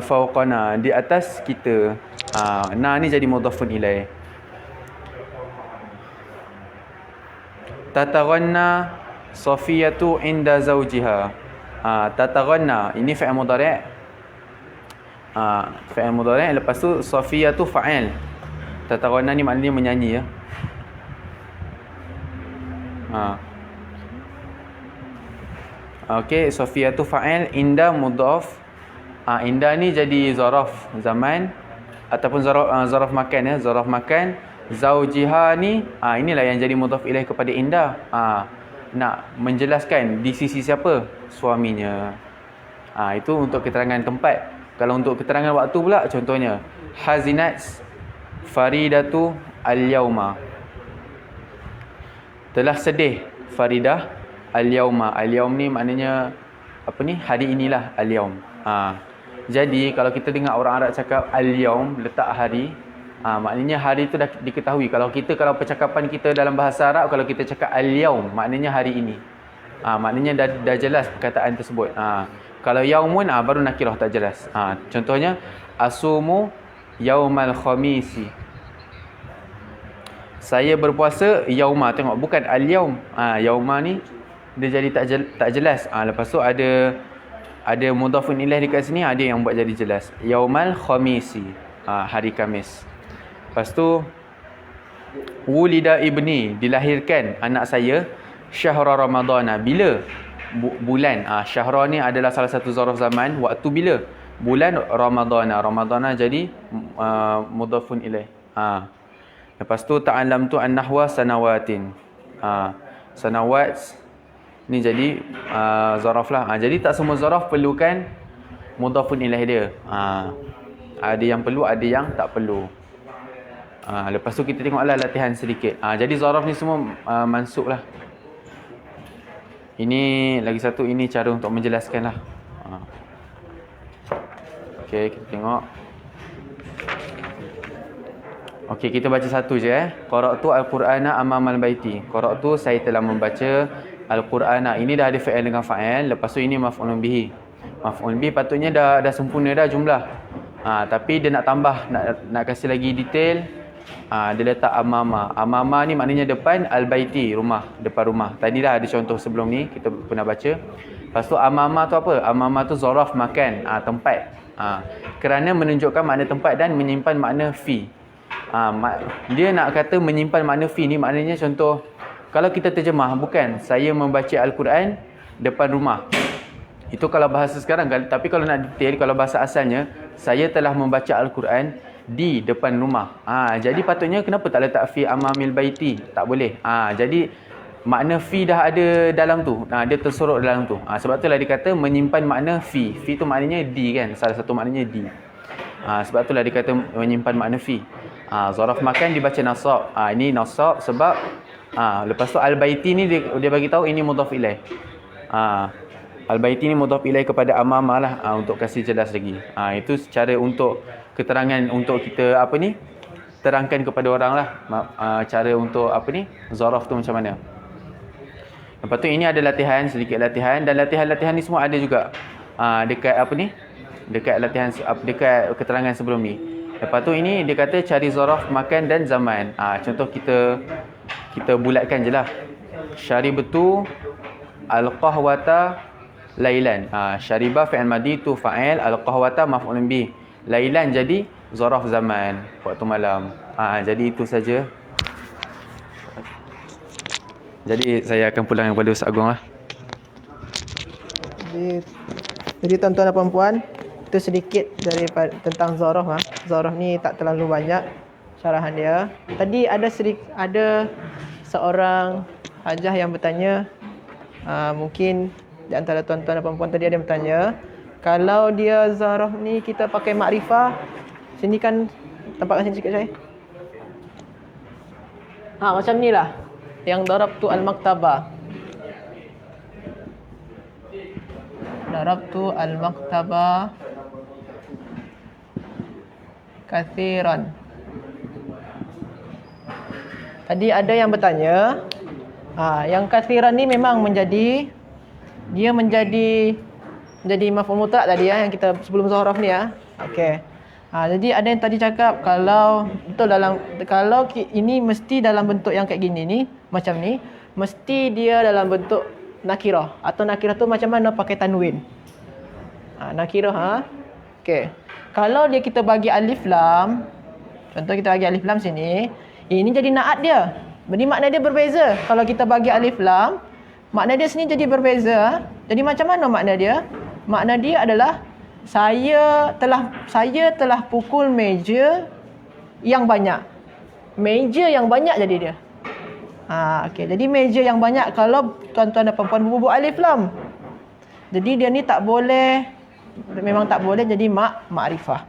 fauqana, di atas kita. Na ni jadi mudhafun ilaih. Tataghanna Safiyatu inda zawjiha. Tataghanna ini fi'il mudhari'. Fi'il mudhari', lepas tu Safiyatu fa'il. Tataghanna ni maknanya menyanyi ya. Okey, Safiyatu fa'il, inda mudhaf. Inda ni jadi zaraf zaman ataupun zaraf makan ya, zaraf makan. Zaujiha ni inilah yang jadi mudhaf ilaih kepada inda. Nak menjelaskan di sisi siapa? Suaminya. Itu untuk keterangan tempat. Kalau untuk keterangan waktu pula, contohnya hazinat Faridatu al-yauma. Telah sedih Faridah al-yauma. Al-yaum ni maknanya apa ni? Hari inilah al-yaum. Jadi kalau kita dengar orang Arab cakap al-yaum, letak hari, maknanya hari itu dah diketahui. Kalau percakapan kita dalam bahasa Arab, kalau kita cakap al-yaum, maknanya hari ini. Maknanya dah jelas perkataan tersebut. Kalau yaumun, baru nakirah tak jelas. Contohnya asumu yaumal khamisi. Saya berpuasa yauma. Tengok, bukan al-yaum. Yauma ni dia jadi tak jelas. Lepas tu ada mudhafun ilaih dekat sini, ada yang buat jadi jelas. Yaumal khamisi, hari Khamis. Lepas tu wulida ibni, dilahirkan anak saya syahra ramadana, bila bulan. Syahra ni adalah salah satu zaraf zaman, waktu bila bulan ramadana. Ramadana jadi mudhafun ilaih. Lepas tu ta'allamtu an-nahwa sanawatin. Sanawat ni jadi zaraf lah. Jadi tak semua zaraf perlukan mudhafun ilaih dia. Ada yang perlu, ada yang tak perlu. Lepas tu kita tengoklah latihan sedikit. Jadi zaraf ni semua mansub lah. Ini lagi satu, ini cara untuk menjelaskan lah. Okey, kita tengok. Okey, kita baca satu je Qara'tu al-Qur'ana amamal baiti. Qara'tu, saya telah membaca al-Qur'ana. Ini dah ada fa'il dengan fa'il. Lepas tu ini maf'ulun bihi. Maf'ulun bihi patutnya dah sempurna dah jumlah. Tapi dia nak tambah, nak kasih lagi detail. Dia letak amama. Amama ni maknanya depan, al-baiti, rumah, depan rumah. Tadi dah ada contoh sebelum ni, kita pernah baca. Lepas tu amama tu apa? Amama tu zaraf makan, tempat. Kerana menunjukkan makna tempat dan menyimpan makna fi. Dia nak kata menyimpan makna fi ni, maknanya contoh, kalau kita terjemah, bukan saya membaca Al-Quran depan rumah. Itu kalau bahasa sekarang. Tapi kalau nak detail, kalau bahasa asalnya, saya telah membaca Al-Quran di depan rumah. Jadi patutnya kenapa tak letak fi amamil baiti? Tak boleh. Jadi makna fi dah ada dalam tu. Dia tersorok dalam tu. Sebab itulah dia kata menyimpan makna fi. Fi tu maknanya di kan. Salah satu maknanya di. Sebab itulah dia kata menyimpan makna fi. Zaraf makan dibaca nasab. Ini nasab sebab lepas tu al-baiti ni dia bagi tahu ini mudhaf ilaih. Al-baiti ni mudhaf ilaih kepada amamah lah, untuk kasih jelas lagi. Itu secara untuk keterangan untuk kita terangkan kepada orang lah, cara untuk zaraf tu macam mana. Lepas tu ini ada latihan, sedikit latihan, dan latihan-latihan ni semua ada juga dekat dekat latihan, dekat keterangan sebelum ni. Lepas tu ini dia kata cari zaraf makan dan zaman. Contoh kita bulatkan je lah. Syaribtu al-qahwata lailan. Syariba fi'il madi tu fa'il, al-qahwata maf'ulun bih. Lailan jadi zaraf zaman, waktu malam. Jadi itu saja. Jadi saya akan pulang kepada Ustaz Agong lah. Jadi tuan-tuan dan puan-puan, itu sedikit tentang zaraf. Zaraf ni tak terlalu banyak syarahan dia. Tadi ada seorang hajah yang bertanya, mungkin di antara tuan-tuan dan puan-puan tadi ada yang bertanya, kalau dia zaraf ni kita pakai makrifah, sini kan, tampakkan sini sikit saya. Macam ni lah, yang darab tu al-maktabah. Darabtu al-maktaba kathiran. Tadi ada yang bertanya, yang kathiran ni memang menjadi maf'ul mutlaq tadi yang kita sebelum zaraf ni Okey. Jadi ada yang tadi cakap kalau ini mesti dalam bentuk yang kayak gini ni, macam ni, mesti dia dalam bentuk nakirah, atau nakirah tu macam mana pakai tanwin. Nakirah Okey. Kalau kita bagi alif lam, contoh kita bagi alif lam sini, ini jadi naat dia. Jadi makna dia berbeza. Kalau kita bagi alif lam, makna dia sini jadi berbeza. Jadi macam mana makna dia? Makna dia adalah saya telah pukul meja yang banyak. Meja yang banyak jadi dia. Okey. Jadi meja yang banyak kalau tuan-tuan dan puan-puan berbubuh alif lam. Jadi dia ni memang tak boleh jadi makrifah.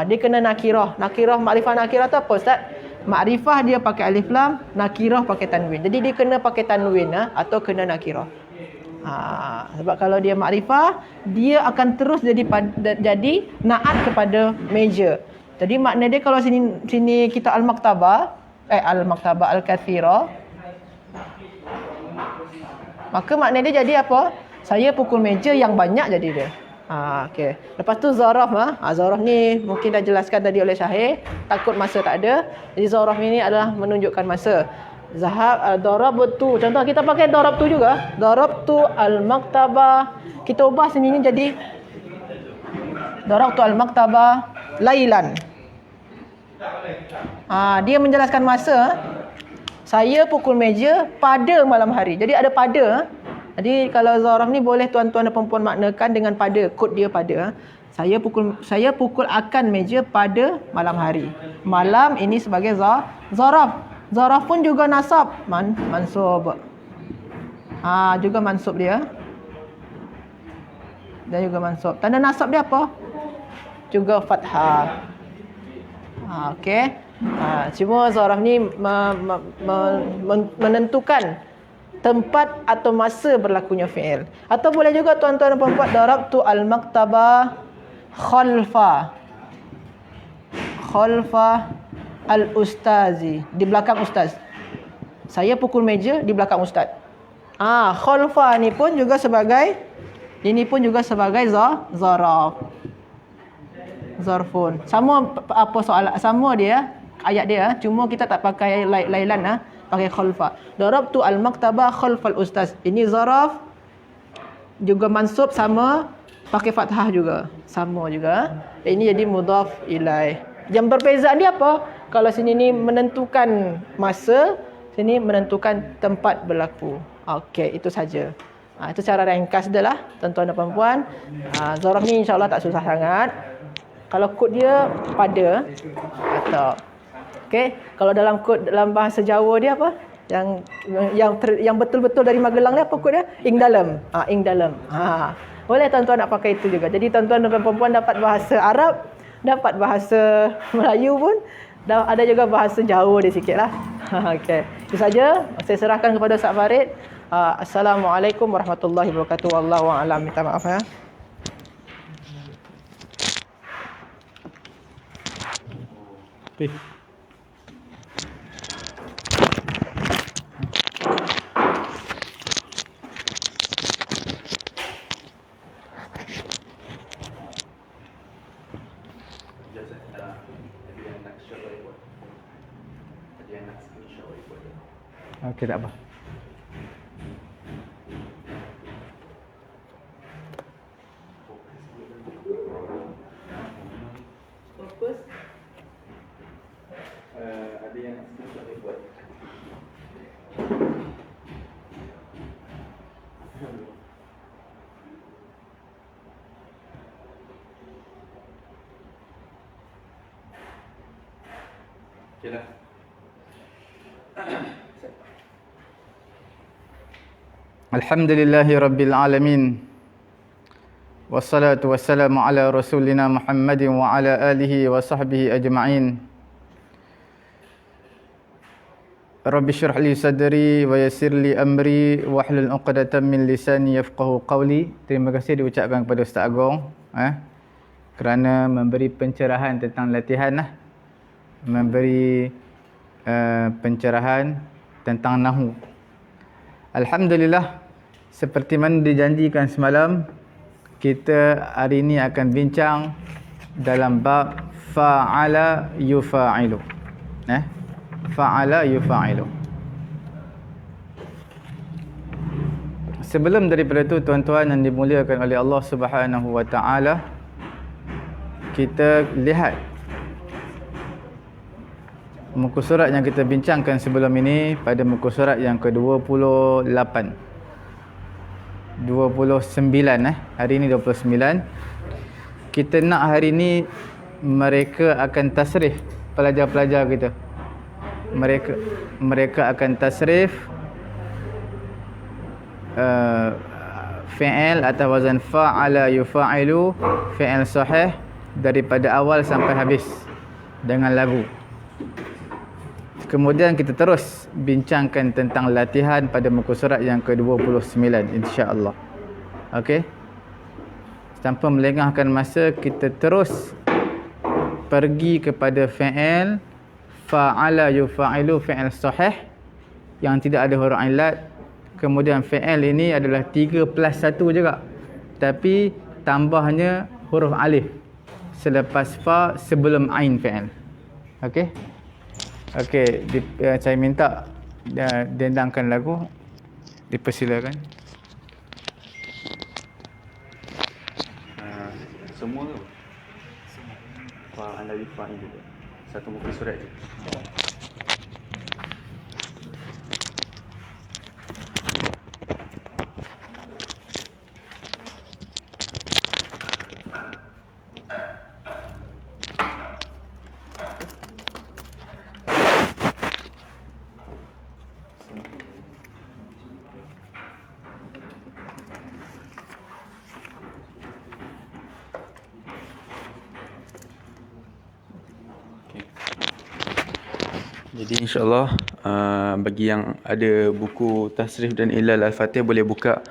Dia kena nakirah. Makrifah nakirah tu apa Ustaz? Makrifah dia pakai alif lam, nakirah pakai tanwin. Jadi dia kena pakai tanwin atau kena nakirah. Sebab kalau dia makrifah, dia akan terus jadi naat kepada meja. Jadi makna dia kalau sini kita al-maktaba al-kathira, maka makna dia jadi apa? Saya pukul meja yang banyak jadi dia. Okey. Lepas tu zaraf zaraf ni mungkin dah jelaskan tadi oleh Syahir, takut masa tak ada. Jadi zaraf ini adalah menunjukkan masa. Darabtu. Contoh kita pakai darabtu juga. Darabtu al-maktaba. Kita ubah sini ni jadi darabtu al-maktaba lailan. Dia menjelaskan masa. Saya pukul meja pada malam hari. Jadi ada pada. Jadi kalau zaraf ni boleh tuan-tuan dan puan-puan maknakan dengan pada, kod dia pada. Saya pukul akan meja pada malam hari. Malam ini sebagai zaraf. Zaraf pun juga nasab, mansub. Juga mansub dia. Dan juga mansub. Tanda nasab dia apa? Juga fathah. Okey. Cuma zaraf ni menentukan tempat atau masa berlakunya fi'il. Atau boleh juga tuan-tuan dan puan-puan darabtu al-maktaba khalfa al-ustazi, di belakang ustaz. Saya pukul meja di belakang ustaz. Khalfa ni pun juga sebagai zaraf. Zarfun. Sama apa soalan, sama dia ayat dia, cuma kita tak pakai lailan pakai khalfa. Darabtu al-maktaba khalfal ustaz. Ini zaraf juga mansub, sama pakai fathah juga. Sama juga. Ini jadi mudhaf ilaih. Yang perbezaan dia apa? Kalau sini ni menentukan masa, sini menentukan tempat berlaku. Okey, itu saja. Itu cara ringkas dia lah, tuan-tuan dan puan-puan. Zaraf ni insya-Allah tak susah sangat. Kalau kod dia pada atau okey, kalau dalam bahasa Jawa dia apa? Yang betul-betul dari Magelang ni apa kod dia? Ing dalam. Ing dalam. Boleh tuan-tuan nak pakai itu juga. Jadi tuan-tuan dan puan-puan dapat bahasa Arab, dapat bahasa Melayu pun, ada juga bahasa Jawa dia sikitlah. Okey. Itu saja. Saya serahkan kepada Ustaz Farid. Assalamualaikum warahmatullahi wabarakatuh. Wallahu a'lam. Minta maaf Okey, tak apa. Ada yang nak buat. Okeylah. Alhamdulillahi rabbil alamin. Wassalatu wassalamu ala rasulina Muhammadin wa ala alihi wa sahbihi ajma'in. Rabbi syrah li sadri wa yassir li amri wahlul 'uqdatam min lisani yafqahu qawli. Terima kasih diucapkan kepada Ustaz Agong kerana memberi pencerahan tentang latihan memberi pencerahan tentang nahu. Alhamdulillah, seperti mana dijanjikan semalam, kita hari ini akan bincang dalam bab fa'ala yufa'ilu. Fa'ala yufa'ilu. Sebelum daripada itu, tuan-tuan yang dimuliakan oleh Allah Subhanahu wa taala, kita lihat muka surat yang kita bincangkan sebelum ini pada muka surat yang ke-28. 29 hari ini 29. Kita nak hari ini mereka akan tasrif, pelajar-pelajar kita. Mereka akan tasrif fi'il atau wazan fa'ala yufa'ilu, fi'il sahih daripada awal sampai habis dengan lagu. Kemudian kita terus bincangkan tentang latihan pada muka surat yang ke-29 insya-Allah. Okey. Tanpa melengahkan masa, kita terus pergi kepada fi'il fa'ala yufa'ilu, fi'il sahih yang tidak ada huruf illat. Kemudian fi'il ini adalah 3 plus 1 juga, tapi tambahnya huruf alif selepas fa sebelum ain fi'il. Okey. Okey, saya minta dendangkan lagu. Dipersilakan. Semua tu? Fa'ala yufa'ilu. Satu muka surat je. Jadi insya-Allah bagi yang ada buku tasrif dan ilal al-fatih boleh buka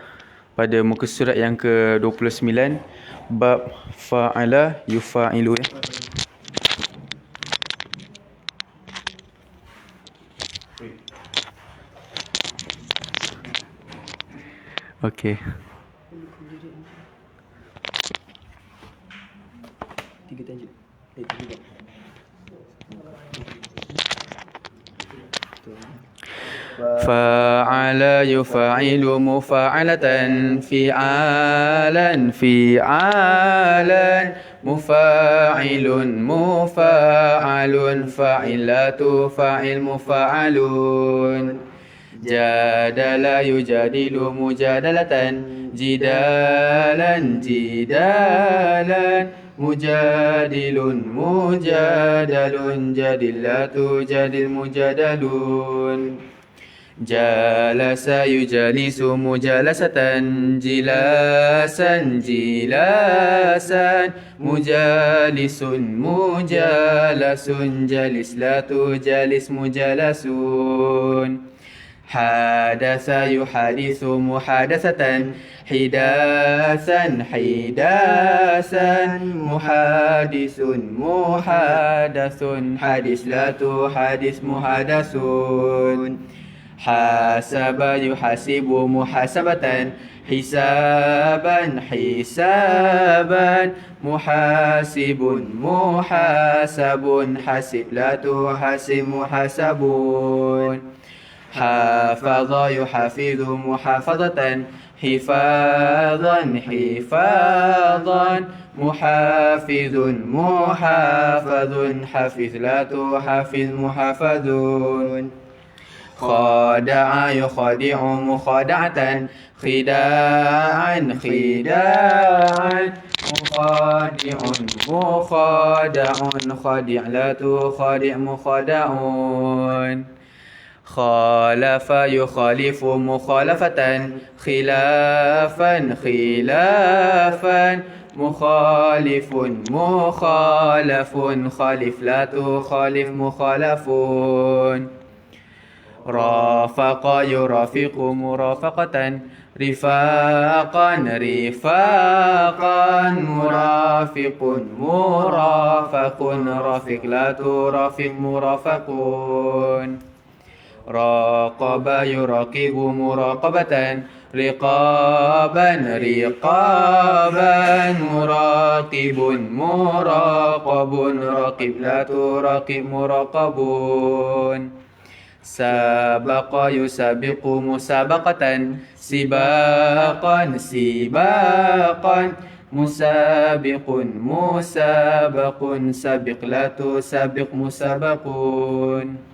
pada muka surat yang ke-29 bab fa'ala yufa'ilu. Okey. 3 tajuk. 3 fa'ala yufa'ilu mufa'alatan fi'alan mufa'ilun mufa'alun fa'ilatu fa'il mufa'alun jadala yujadilu mujadalatan jidalan mujadilun mujadalun jadilatu jadil mujadalun jalasa yujalisu mujalasatan jilasan mujalisun mujalasun jalislatu jalis mujalasun hadasa yuhadisu muhadasatan hidasan muhadisun muhadasun hadislatu hadis muhadasun hasaba yuhasibu muhasabatan hisaban muhasibun muhasabun hasiblatu hasib muhasabun hafadha yuhafizu muhafazatan hifadhan muhafizun muhafazun hafizlatu hafiz muhafazun khada'a yukhadi'u mukhada'atan khida'an mukhadi'un khadi'latu khadi' mukhada'un khalafa yukhalifu mukhalafatan khilafan mukhalifun mukhalafun khaliflatu khalif mukhalafun rafaqa yurafiqu murafaqatan, rifaqan rifaqan, murafiqun murafaqun, rafiq la turafiq murafaqun. Raqaba yuraqibu muraqabatan, riqaban riqaban, muraqibun muraqabun, raqib la turaqib muraqabun. Sabaqa yusabiqu musabaqatan, sibaqan sibaqan, musabiqun musabaqun, sabiq la tusabiq musabaqun.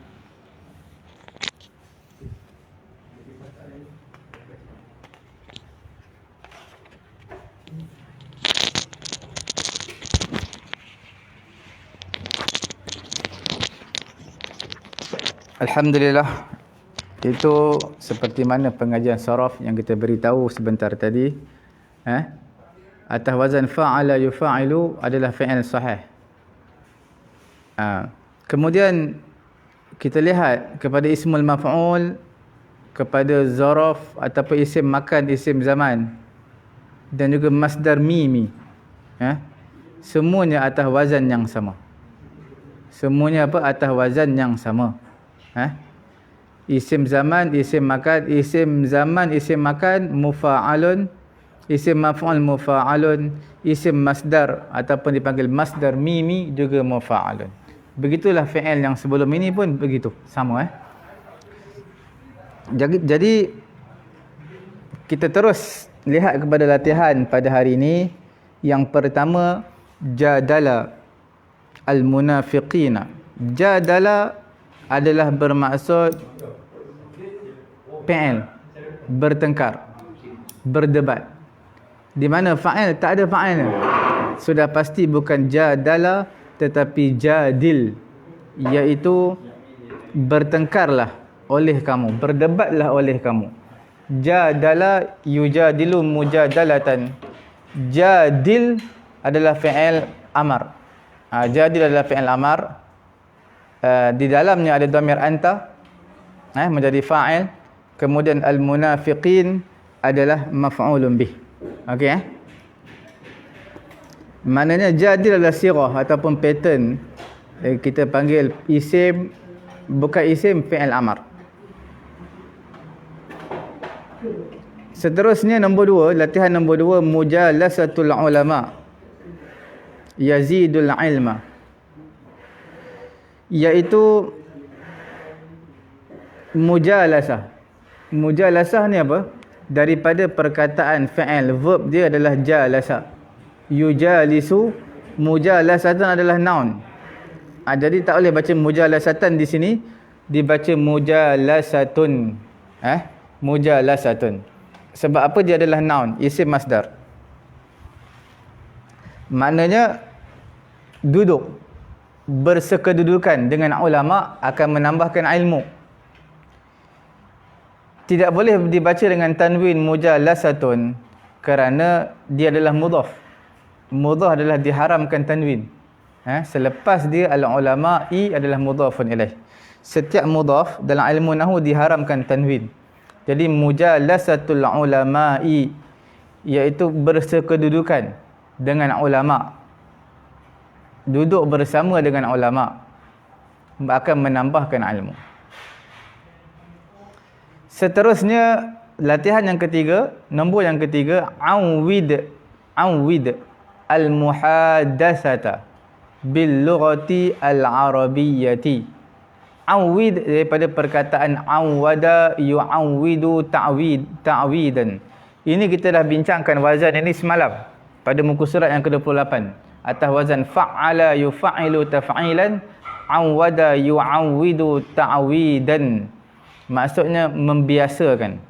Alhamdulillah. Itu seperti mana pengajian saraf yang kita beritahu sebentar tadi. Atas wazan fa'ala yufa'ilu adalah fi'il sahih. Kemudian kita lihat kepada ismul maf'ul, kepada zaraf ataupun isim makan, isim zaman, dan juga masdar mimi. Semuanya atas wazan yang sama. Semuanya apa? Atas wazan yang sama. Isim zaman, isim makan, isim zaman, isim makan, mufa'alun, isim maf'ul mufa'alun, isim masdar ataupun dipanggil masdar mimi juga mufa'alun. Begitulah fi'il yang sebelum ini pun begitu, sama. Jadi kita terus lihat kepada latihan pada hari ini. Yang pertama, jadala al-munafiqina. Jadala adalah bermaksud fi'il, bertengkar, berdebat. Di mana fa'il tak ada fa'il. Sudah pasti bukan jadala tetapi jadil, iaitu bertengkarlah oleh kamu, berdebatlah oleh kamu. Jadala yujadilu mujadalatan. Jadil adalah fi'il amar. Jadil adalah fi'il amar. Di dalamnya ada dhamir anta menjadi fa'il. Kemudian al-munafiqin adalah maf'ulun bih. Okey. Maknanya jadil adalah sirah ataupun pattern. Kita panggil isim, bukan isim, fi'il amar. Seterusnya nombor 2, latihan nombor 2, mujalasatul ulama yazidul ilma, iaitu mujalasah. Mujalasah ni apa? Daripada perkataan fi'il, verb dia adalah jalasa. Yujalisu, mujalasatan adalah noun. Jadi tak boleh baca mujalasatan di sini, dibaca mujalasatun. Mujalasatun. Sebab apa? Dia adalah noun, isim masdar. Maknanya duduk, bersekedudukan dengan ulama akan menambahkan ilmu. Tidak boleh dibaca dengan tanwin mujalasatun kerana dia adalah mudhaf. Mudhaf adalah diharamkan tanwin. Selepas dia al-ulama'i adalah mudhafun ilaih. Setiap mudhaf dalam ilmu nahwu diharamkan tanwin. Jadi mujalasatul ulama'i, iaitu bersekedudukan dengan ulama. Duduk bersama dengan ulama akan menambahkan ilmu. Seterusnya latihan yang ketiga, nombor yang ketiga, awid al-muhadatsata bil lughati al-arabiyyati. Awid daripada perkataan awada yu'awidu ta'widan. Ini kita dah bincangkan wazan ini semalam pada muka surat yang ke-28. Atas wazan fa'ala yufa'ilu taf'ilan, awada yu'awidu ta'widan. Maksudnya membiasakan.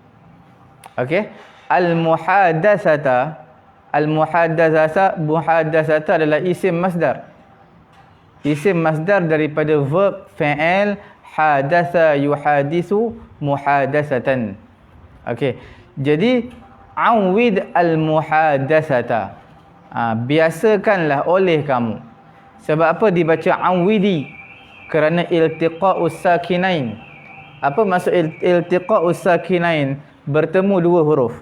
Okey? Al-muhadatsata adalah isim masdar. Isim masdar daripada verb fi'il hadatsa yuhadisu muhadatsatan. Okey. Jadi awid al-muhadatsata. Biasakanlah oleh kamu. Sebab apa dibaca awidi? Kerana iltiqa'us sakinain. Apa maksud iltiqa'us sakinain? Bertemu dua huruf.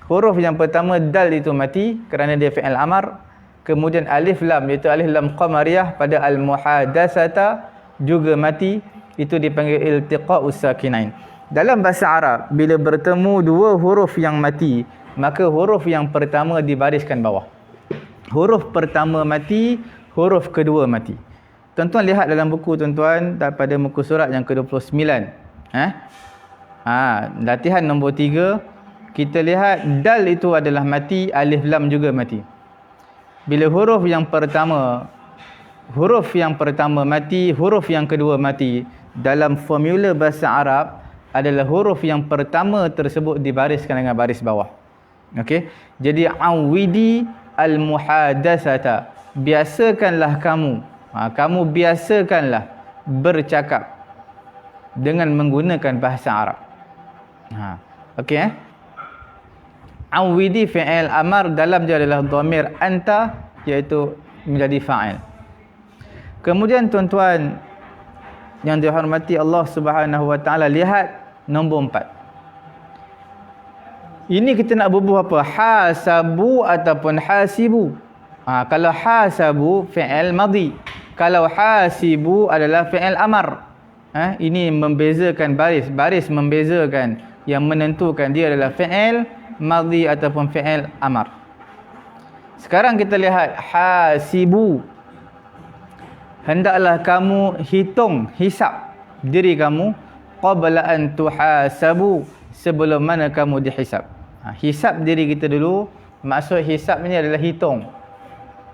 Huruf yang pertama dal itu mati kerana dia fi'il amar. Kemudian alif lam iaitu alif lam qamariyah pada al-muhadatsata juga mati. Itu dipanggil iltiqa'us sakinain. Dalam bahasa Arab, bila bertemu dua huruf yang mati, maka huruf yang pertama dibariskan bawah. Huruf pertama mati, huruf kedua mati. Tuan-tuan lihat dalam buku tuan-tuan pada muka surat yang ke-29. Latihan nombor 3, kita lihat dal itu adalah mati, alif lam juga mati. Bila huruf yang pertama mati, huruf yang kedua mati, dalam formula bahasa Arab adalah huruf yang pertama tersebut dibariskan dengan baris bawah. Okey. Jadi awidi al-muhadatsata. Biasakanlah kamu. Kamu biasakanlah bercakap dengan menggunakan bahasa Arab. Okey. Awidi fi'il amar dalam dia adalah dhamir anta, iaitu menjadi fa'il. Kemudian tuan-tuan yang dihormati Allah Subhanahu wa taala, lihat nombor 4. Ini kita nak berbual apa? Hasabu ataupun hasibu. Kalau hasabu fi'il madhi, kalau hasibu adalah fi'il amar. Ini membezakan baris membezakan, yang menentukan dia adalah fi'il madhi ataupun fi'il amar. Sekarang kita lihat hasibu. Hendaklah kamu hisap diri kamu qabla an tuhasabu, sebelum mana kamu dihisap. Hisap diri kita dulu. Maksud hisap ni adalah hitung.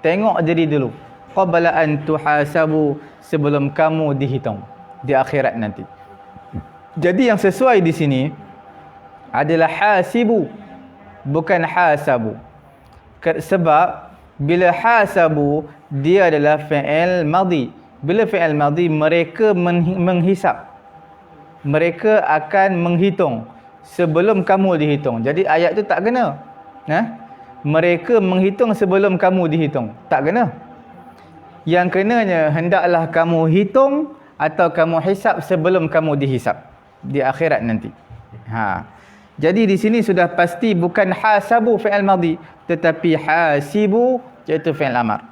Tengok diri dulu. Qabla an tuhasabu, sebelum kamu dihitung di akhirat nanti. Jadi yang sesuai di sini adalah hasibu, bukan hasabu. Sebab bila hasabu dia adalah fi'il madhi. Bila fi'il madhi, mereka menghisap. Mereka akan menghitung sebelum kamu dihitung. Jadi ayat tu tak kena. Mereka menghitung sebelum kamu dihitung. Tak kena. Yang kenanya hendaklah kamu hitung atau kamu hisap sebelum kamu dihisap di akhirat nanti. Jadi di sini sudah pasti bukan hasabu fi'il madhi, tetapi hasibu iaitu fi'il amar.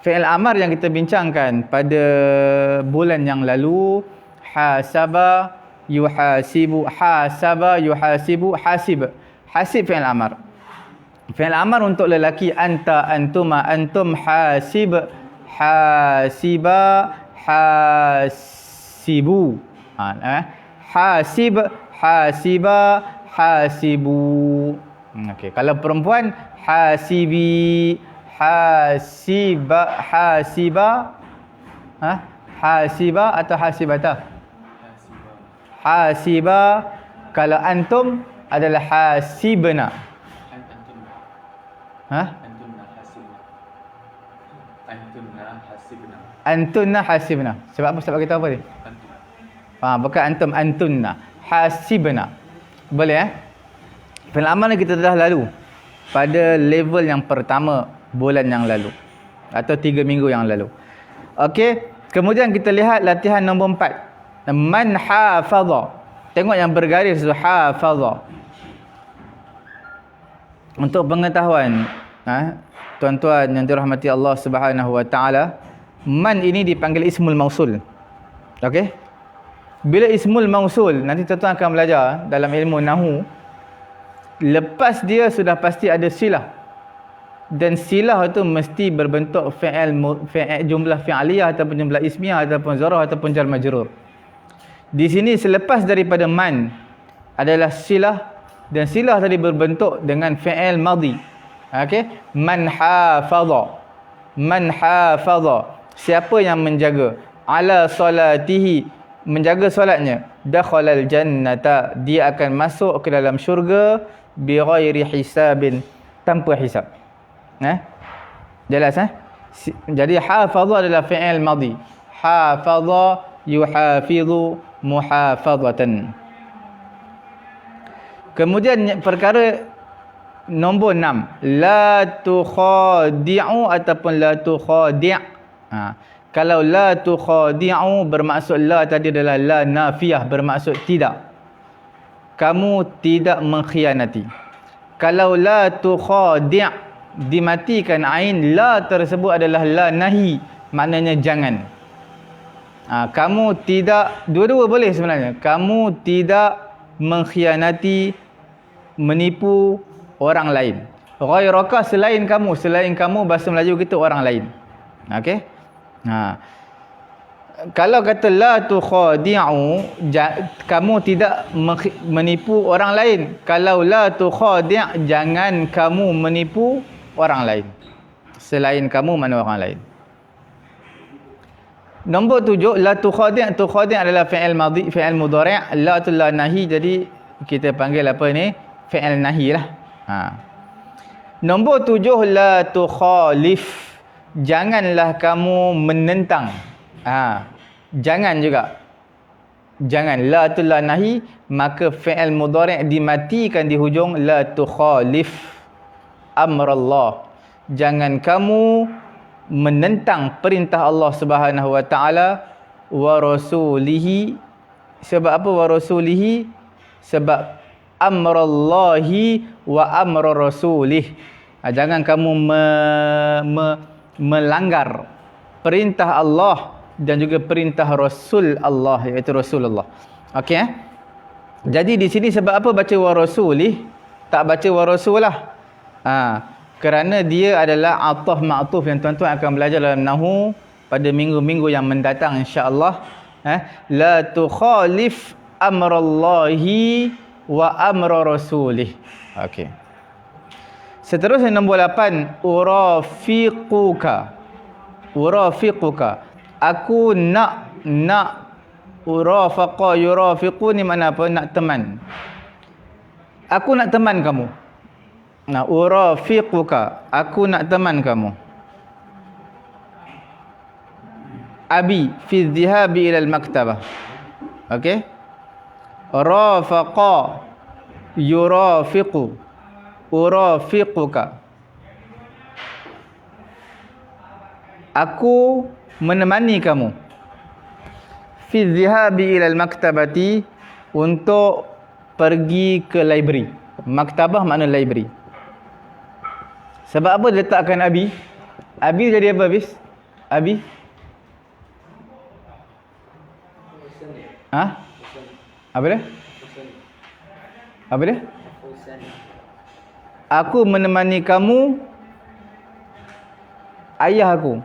Fi'il amar yang kita bincangkan pada bulan yang lalu, hasaba yuhasibu, hasib fi'il amar. Fi'il amar untuk lelaki anta, antuma, antum, hasiba, hasibu. Hasib, hasiba, hasibu. Okey, kalau perempuan hasibi, hasiba atau hasibata? Hasiba. Kalau antum adalah hasibna. Antunna hasibna. Sebab apa? Sebab kita apa ni? Bukan antum, antunna hasibna. Boleh fi'il amar ni kita dah lalu pada level yang pertama bulan yang lalu atau 3 minggu yang lalu. Okey, kemudian kita lihat latihan nombor 4. Man hafadha. Tengok yang bergaris tu, hafadha. Untuk pengetahuan, tuan-tuan yang dirahmati Allah Subhanahu wa taala, man ini dipanggil ismul mausul. Okey? Bila ismul mausul, nanti tuan-tuan akan belajar dalam ilmu nahwu, lepas dia sudah pasti ada silah. Dan silah itu mesti berbentuk fi'il, jumlah fi'aliyah ataupun jumlah ismiyah ataupun zarah ataupun jar majrur. Di sini selepas daripada man adalah silah, dan silah tadi berbentuk dengan fi'il madhi. Okey? Man hafadha. Man hafadha. Siapa yang menjaga ala salatihi, menjaga solatnya, dakhalal jannata, dia akan masuk ke dalam syurga bighairi hisabin, tanpa hisab. Jelas Jadi hafadha adalah fi'il madhi. Hafadha yuhafidhu muhafadhatan. Kemudian perkara nombor 6, la tukhadi'u ataupun la tukhadi'. Kalau la tukhadi'u bermaksud la tadi adalah la nafiyah, bermaksud tidak. Kamu tidak mengkhianati. Kalau la tukhadi' dimatikan ain, la tersebut adalah la nahi, maknanya jangan. Kamu tidak, dua-dua boleh sebenarnya. Kamu tidak mengkhianati, menipu orang lain. Ghairaka, selain kamu bahasa Melayu kita orang lain. Okey? Kalau kata la tukhadi'u, kamu tidak menipu orang lain. Kalau la tukhadi', jangan kamu menipu orang lain. Selain kamu, mana orang lain. Nombor 7, la tukhadi'. Tukhadi' adalah fi'il madhi, fi'il mudhari'. La tu la nahi, jadi kita panggil apa ni? Fi'il nahi lah. Nombor 7, la tukhalif. Janganlah kamu menentang. Jangan juga. Jangan. La tu la nahi, maka fi'il mudhari' dimatikan di hujung la tukhalif amrallah. Jangan kamu menentang perintah Allah Subhanahu wa taala wa rasulihi. Sebab apa wa rasulihi? Sebab amrallahi wa amra rasulih. Jangan kamu melanggar perintah Allah dan juga perintah Rasul Allah, iaitu Rasulullah. Okey Jadi di sini sebab apa baca wa rasulih, tak baca wa rasulah? Kerana dia adalah ataf ma'tuf yang tuan-tuan akan belajar dalam nahwu pada minggu-minggu yang mendatang insya-Allah. La tukhalif amrallahi wa amra rasulih. Okey. Seterusnya nombor 8, urafiquka. Aku nak urafaqa yurafiqu ni mana apa? Nak teman. Aku nak teman kamu. Urafiquka, aku nak teman kamu. Abi fi dhihabi ila al-maktabah. Okey? Rafaqa yurafiqu, urafiquka. Aku menemani kamu. Fi dhihabi ila al-maktabati, untuk pergi ke library. Maktabah makna library. Sebab apa letakkan abi? Abi jadi apa habis? Abi? Apa dia? Apa dia? Aku menemani kamu, ayah aku.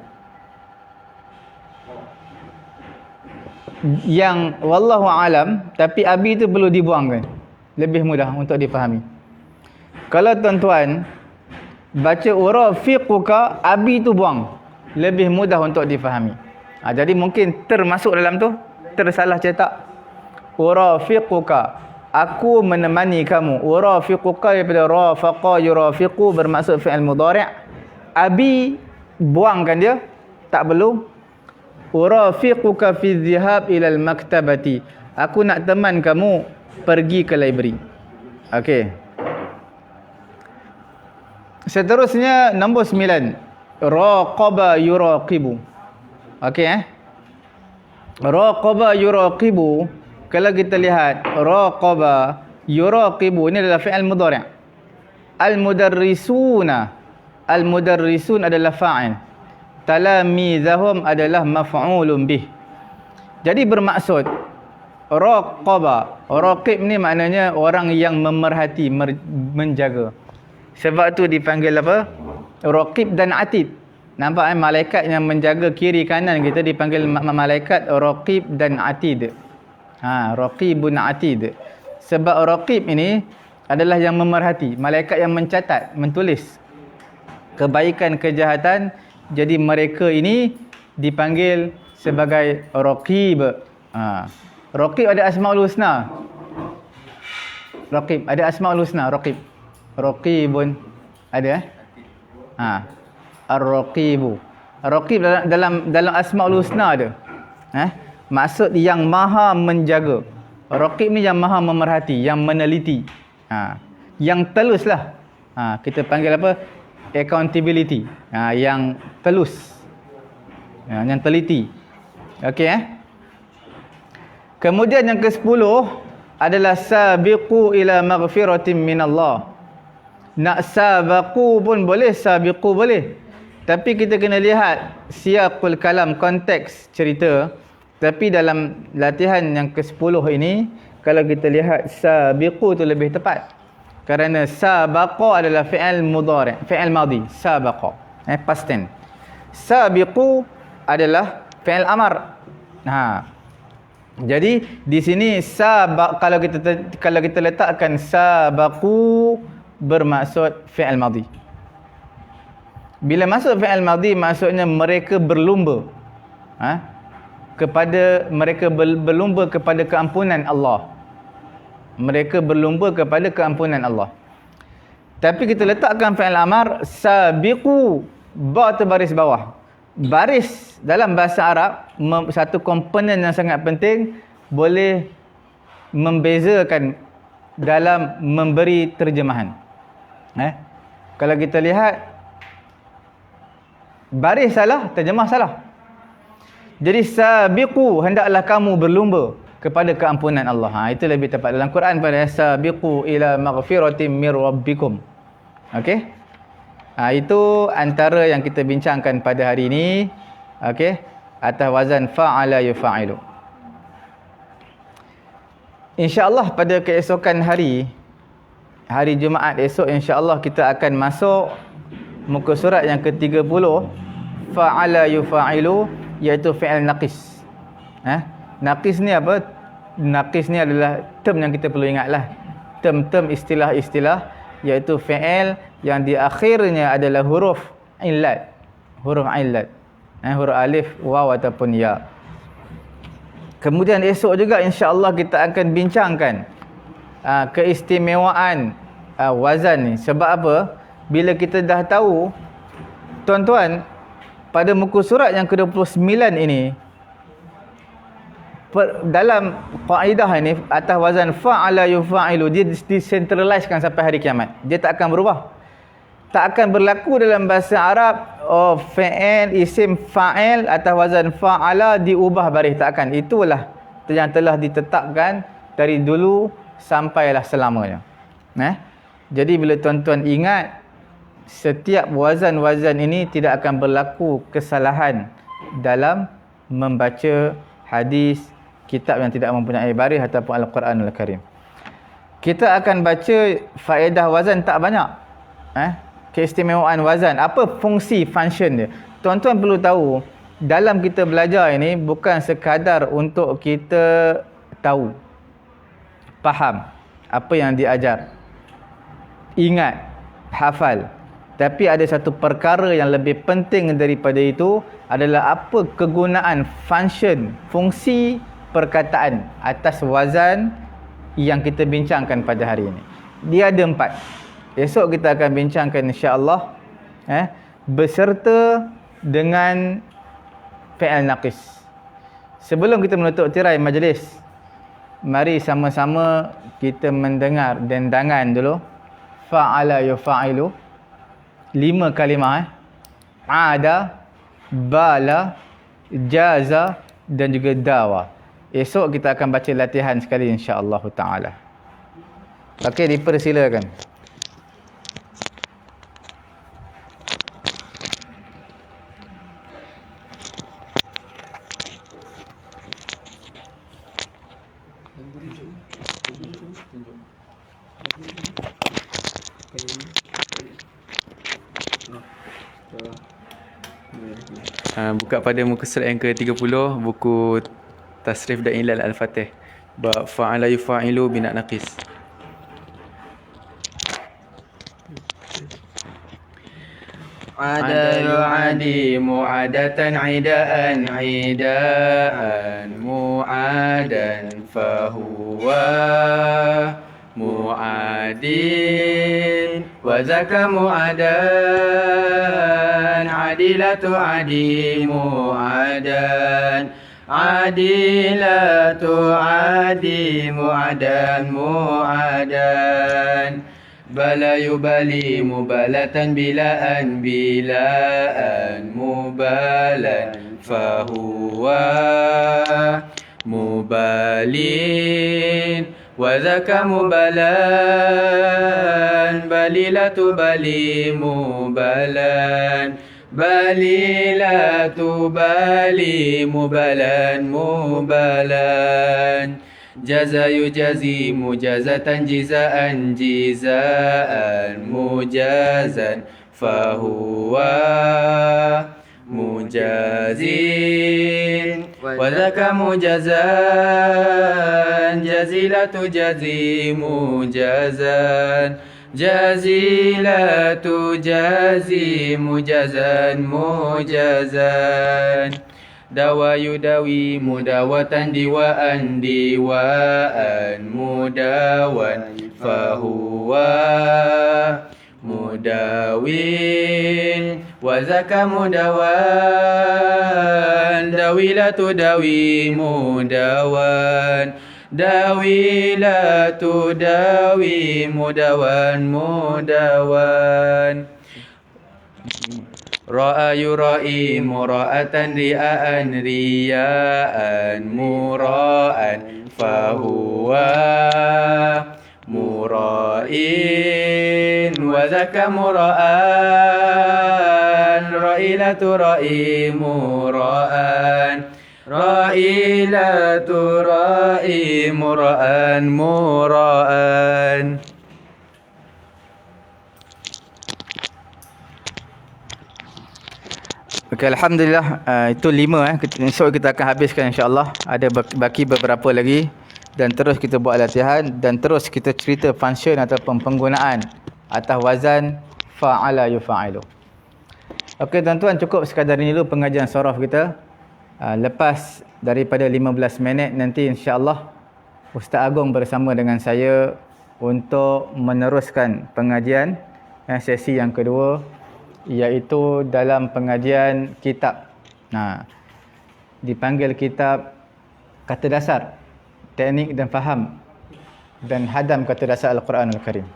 Yang wallahu alam, tapi abi itu perlu dibuangkan. Lebih mudah untuk difahami. Kalau tuan-tuan baca urafiquka, abi itu buang. Lebih mudah untuk difahami. Jadi mungkin termasuk dalam tu, tersalah cetak. Urafiquka, aku menemani kamu. Urafiquka daripada rafaqa yurafiqu, bermaksud fi'il mudhari'. Abi buangkan dia, tak perlu. Urafiquka fi dhihab ila al-maktabati, aku nak teman kamu pergi ke library. Okey. Seterusnya nombor 9, raqaba yuraqibu. Okey Raqaba yuraqibu, kalau kita lihat raqaba yuraqibu ni adalah fi'il mudhari'. Al-mudarrisun adalah fa'il. Talamizahum adalah maf'ulun bih. Jadi bermaksud raqaba, raqib ni maknanya orang yang memerhati, menjaga. Sebab tu dipanggil apa? Raqib dan atid. Nampak malaikat yang menjaga kiri kanan kita dipanggil malaikat raqib dan atid. Raqibun atid. Sebab raqib ini adalah yang memerhati, malaikat yang mencatat, menulis kebaikan, kejahatan. Jadi mereka ini dipanggil sebagai raqib. Raqib ada asmaul husna. Raqib ada asmaul husna, raqib. Raqibun ada ar-raqibu. Raqib dalam asmaul husna ada. Maksud yang maha menjaga. Raqib ni yang maha memerhati, yang meneliti. Yang teluslah. Kita panggil apa? Accountability. Yang telus. Yang teliti. Okey Kemudian yang ke-10 adalah sabiqu ila maghfiratin minallah. Nak sabaqu pun boleh, sabiqu boleh. Tapi kita kena lihat siyaqul kalam, konteks cerita. Tapi dalam latihan yang ke-10 ini, kalau kita lihat sabiqu tu lebih tepat. Kerana sabaqa adalah fi'il mudhari', fi'il madhi, sabaqa. Past tense. Sabiqu adalah fi'il amar. Jadi di sini kalau kita letakkan sabaqu bermaksud fi'il madhi. Bila masuk fi'il madhi maksudnya mereka berlumba. Berlumba kepada keampunan Allah. Mereka berlumba kepada keampunan Allah. Tapi kita letakkan fi'il amar sabiqu, ba tu baris bawah. Baris dalam bahasa Arab satu komponen yang sangat penting, boleh membezakan dalam memberi terjemahan. Kalau kita lihat baris salah, terjemah salah. Jadi sabiqu, hendaklah kamu berlumba kepada keampunan Allah. Itu lebih tepat dalam Quran pada sabiqu ila maghfiratin mir rabbikum. Okey? Itu antara yang kita bincangkan pada hari ini. Okey? Atas wazan fa'ala yufa'ilu. InsyaAllah pada keesokan hari Jumaat esok, insyaAllah kita akan masuk muka surat yang ke-30, fa'ala yufa'ilu, iaitu fi'il naqis. Naqis ni apa? Naqis ni adalah term yang kita perlu ingatlah. Term-term, istilah-istilah, iaitu fi'il yang di akhirnya adalah huruf illat. Huruf illat. Huruf alif, waw ataupun ya. Kemudian esok juga insya-Allah kita akan bincangkan keistimewaan wazan ni. Sebab apa? Bila kita dah tahu, tuan-tuan, pada muka surat yang ke-29 ini, dalam kaedah ini atas wazan fa'ala yufa'ilu, dia decentralizekan sampai hari kiamat. Dia tak akan berubah. Tak akan berlaku dalam bahasa Arab fi'il, isim fa'il atas wazan fa'ala diubah baris. Tak akan. Itulah yang telah ditetapkan dari dulu sampailah selamanya. Jadi bila tuan-tuan ingat, setiap wazan-wazan ini tidak akan berlaku kesalahan dalam membaca hadis, kitab yang tidak mempunyai baris ataupun Al-Quranul Karim. Kita akan baca faedah wazan tak banyak. Keistimewaan wazan. Apa fungsi, function dia? Tuan-tuan perlu tahu, dalam kita belajar ini bukan sekadar untuk kita tahu, faham apa yang diajar, ingat, hafal. Tapi ada satu perkara yang lebih penting daripada itu, adalah apa kegunaan, function, fungsi perkataan atas wazan yang kita bincangkan pada hari ini. Dia ada 4. Esok kita akan bincangkan insya-Allah beserta dengan fi'il naqis. Sebelum kita menutup tirai majlis, mari sama-sama kita mendengar dendangan dulu. Fa'ala yufa'ilu, 5 kalimah. Ada, bala, jaza dan juga dawa. Esok kita akan baca latihan sekali insya-Allah taala. Okey, dipersilakan. Buka pada muka surat yang ke-30, buku Tasrif dan Ilal Al-Fatih, bab fa'ala yufa'ilu binat naqis. Adalu adi mu'adatan idaan idaan mu'adan fahuwa mu'adin wa zaka mu'adan adilatu adi mu'adan adilatu adi mu'adan mu'adan bala yubali mubalatan bilaan mubalan fahuwa mubalin wa dhaka mubalan balilatu bali mubalan balilatu bali mubalan mubalan jaza yujazi mujazatan jizaan jizaan mujazan fahuwa mujazin wa dhaka mujazan jazilatu jazi mujazan jazilatu jazi mujazan mujazan dawa yudawi mudawatan diwaan diwaan mudawan fahuwa mudawin wa zaka mudawan dawilatu dawi mudawan dawilatu dawi mudawan mudawan ra'a yura'i mura'atan ri'aan riya'an mura'an fahuwa mura'in wa dhaka mura'an ra'ilatu ra'i mura'an ra'ilatu ra'i mura'an mura'an. Okay, Alhamdulillah, itu 5 esok kita akan habiskan insyaAllah. Ada baki beberapa lagi. Dan terus kita buat latihan. Dan terus kita cerita function ataupun penggunaan atas wazan fa'ala yufa'ilu. Okay tuan-tuan, cukup sekadar ini dulu pengajian sorof kita. Lepas daripada 15 minit nanti insyaAllah Ustaz Agong bersama dengan saya untuk meneruskan pengajian sesi yang kedua, iaitu dalam pengajian kitab. Dipanggil kitab kata dasar, teknik dan faham dan hadam kata dasar Al-Quran Al-Karim.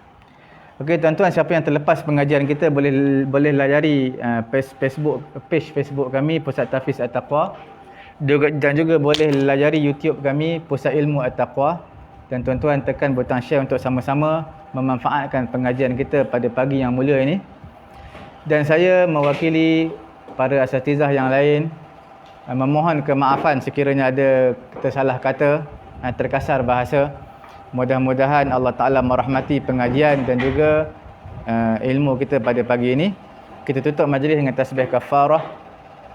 Okey tuan-tuan, siapa yang terlepas pengajian kita boleh layari page Facebook kami Pusat Tahfiz At-Taqwa, dan juga boleh layari YouTube kami Pusat Ilmu At-Taqwa. Dan tuan-tuan tekan butang share untuk sama-sama memanfaatkan pengajian kita pada pagi yang mulia ini. Dan saya mewakili para asatizah yang lain memohon kemaafan sekiranya ada tersalah kata, terkasar bahasa. Mudah-mudahan Allah Ta'ala merahmati pengajian dan juga ilmu kita pada pagi ini. Kita tutup majlis dengan tasbih kafarah.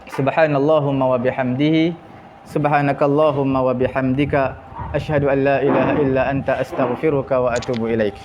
Subhanallahumma wa bihamdihi, subhanakallahumma wa bihamdika, asyhadu an la ilaha illa anta astaghfiruka wa atubu ilaik.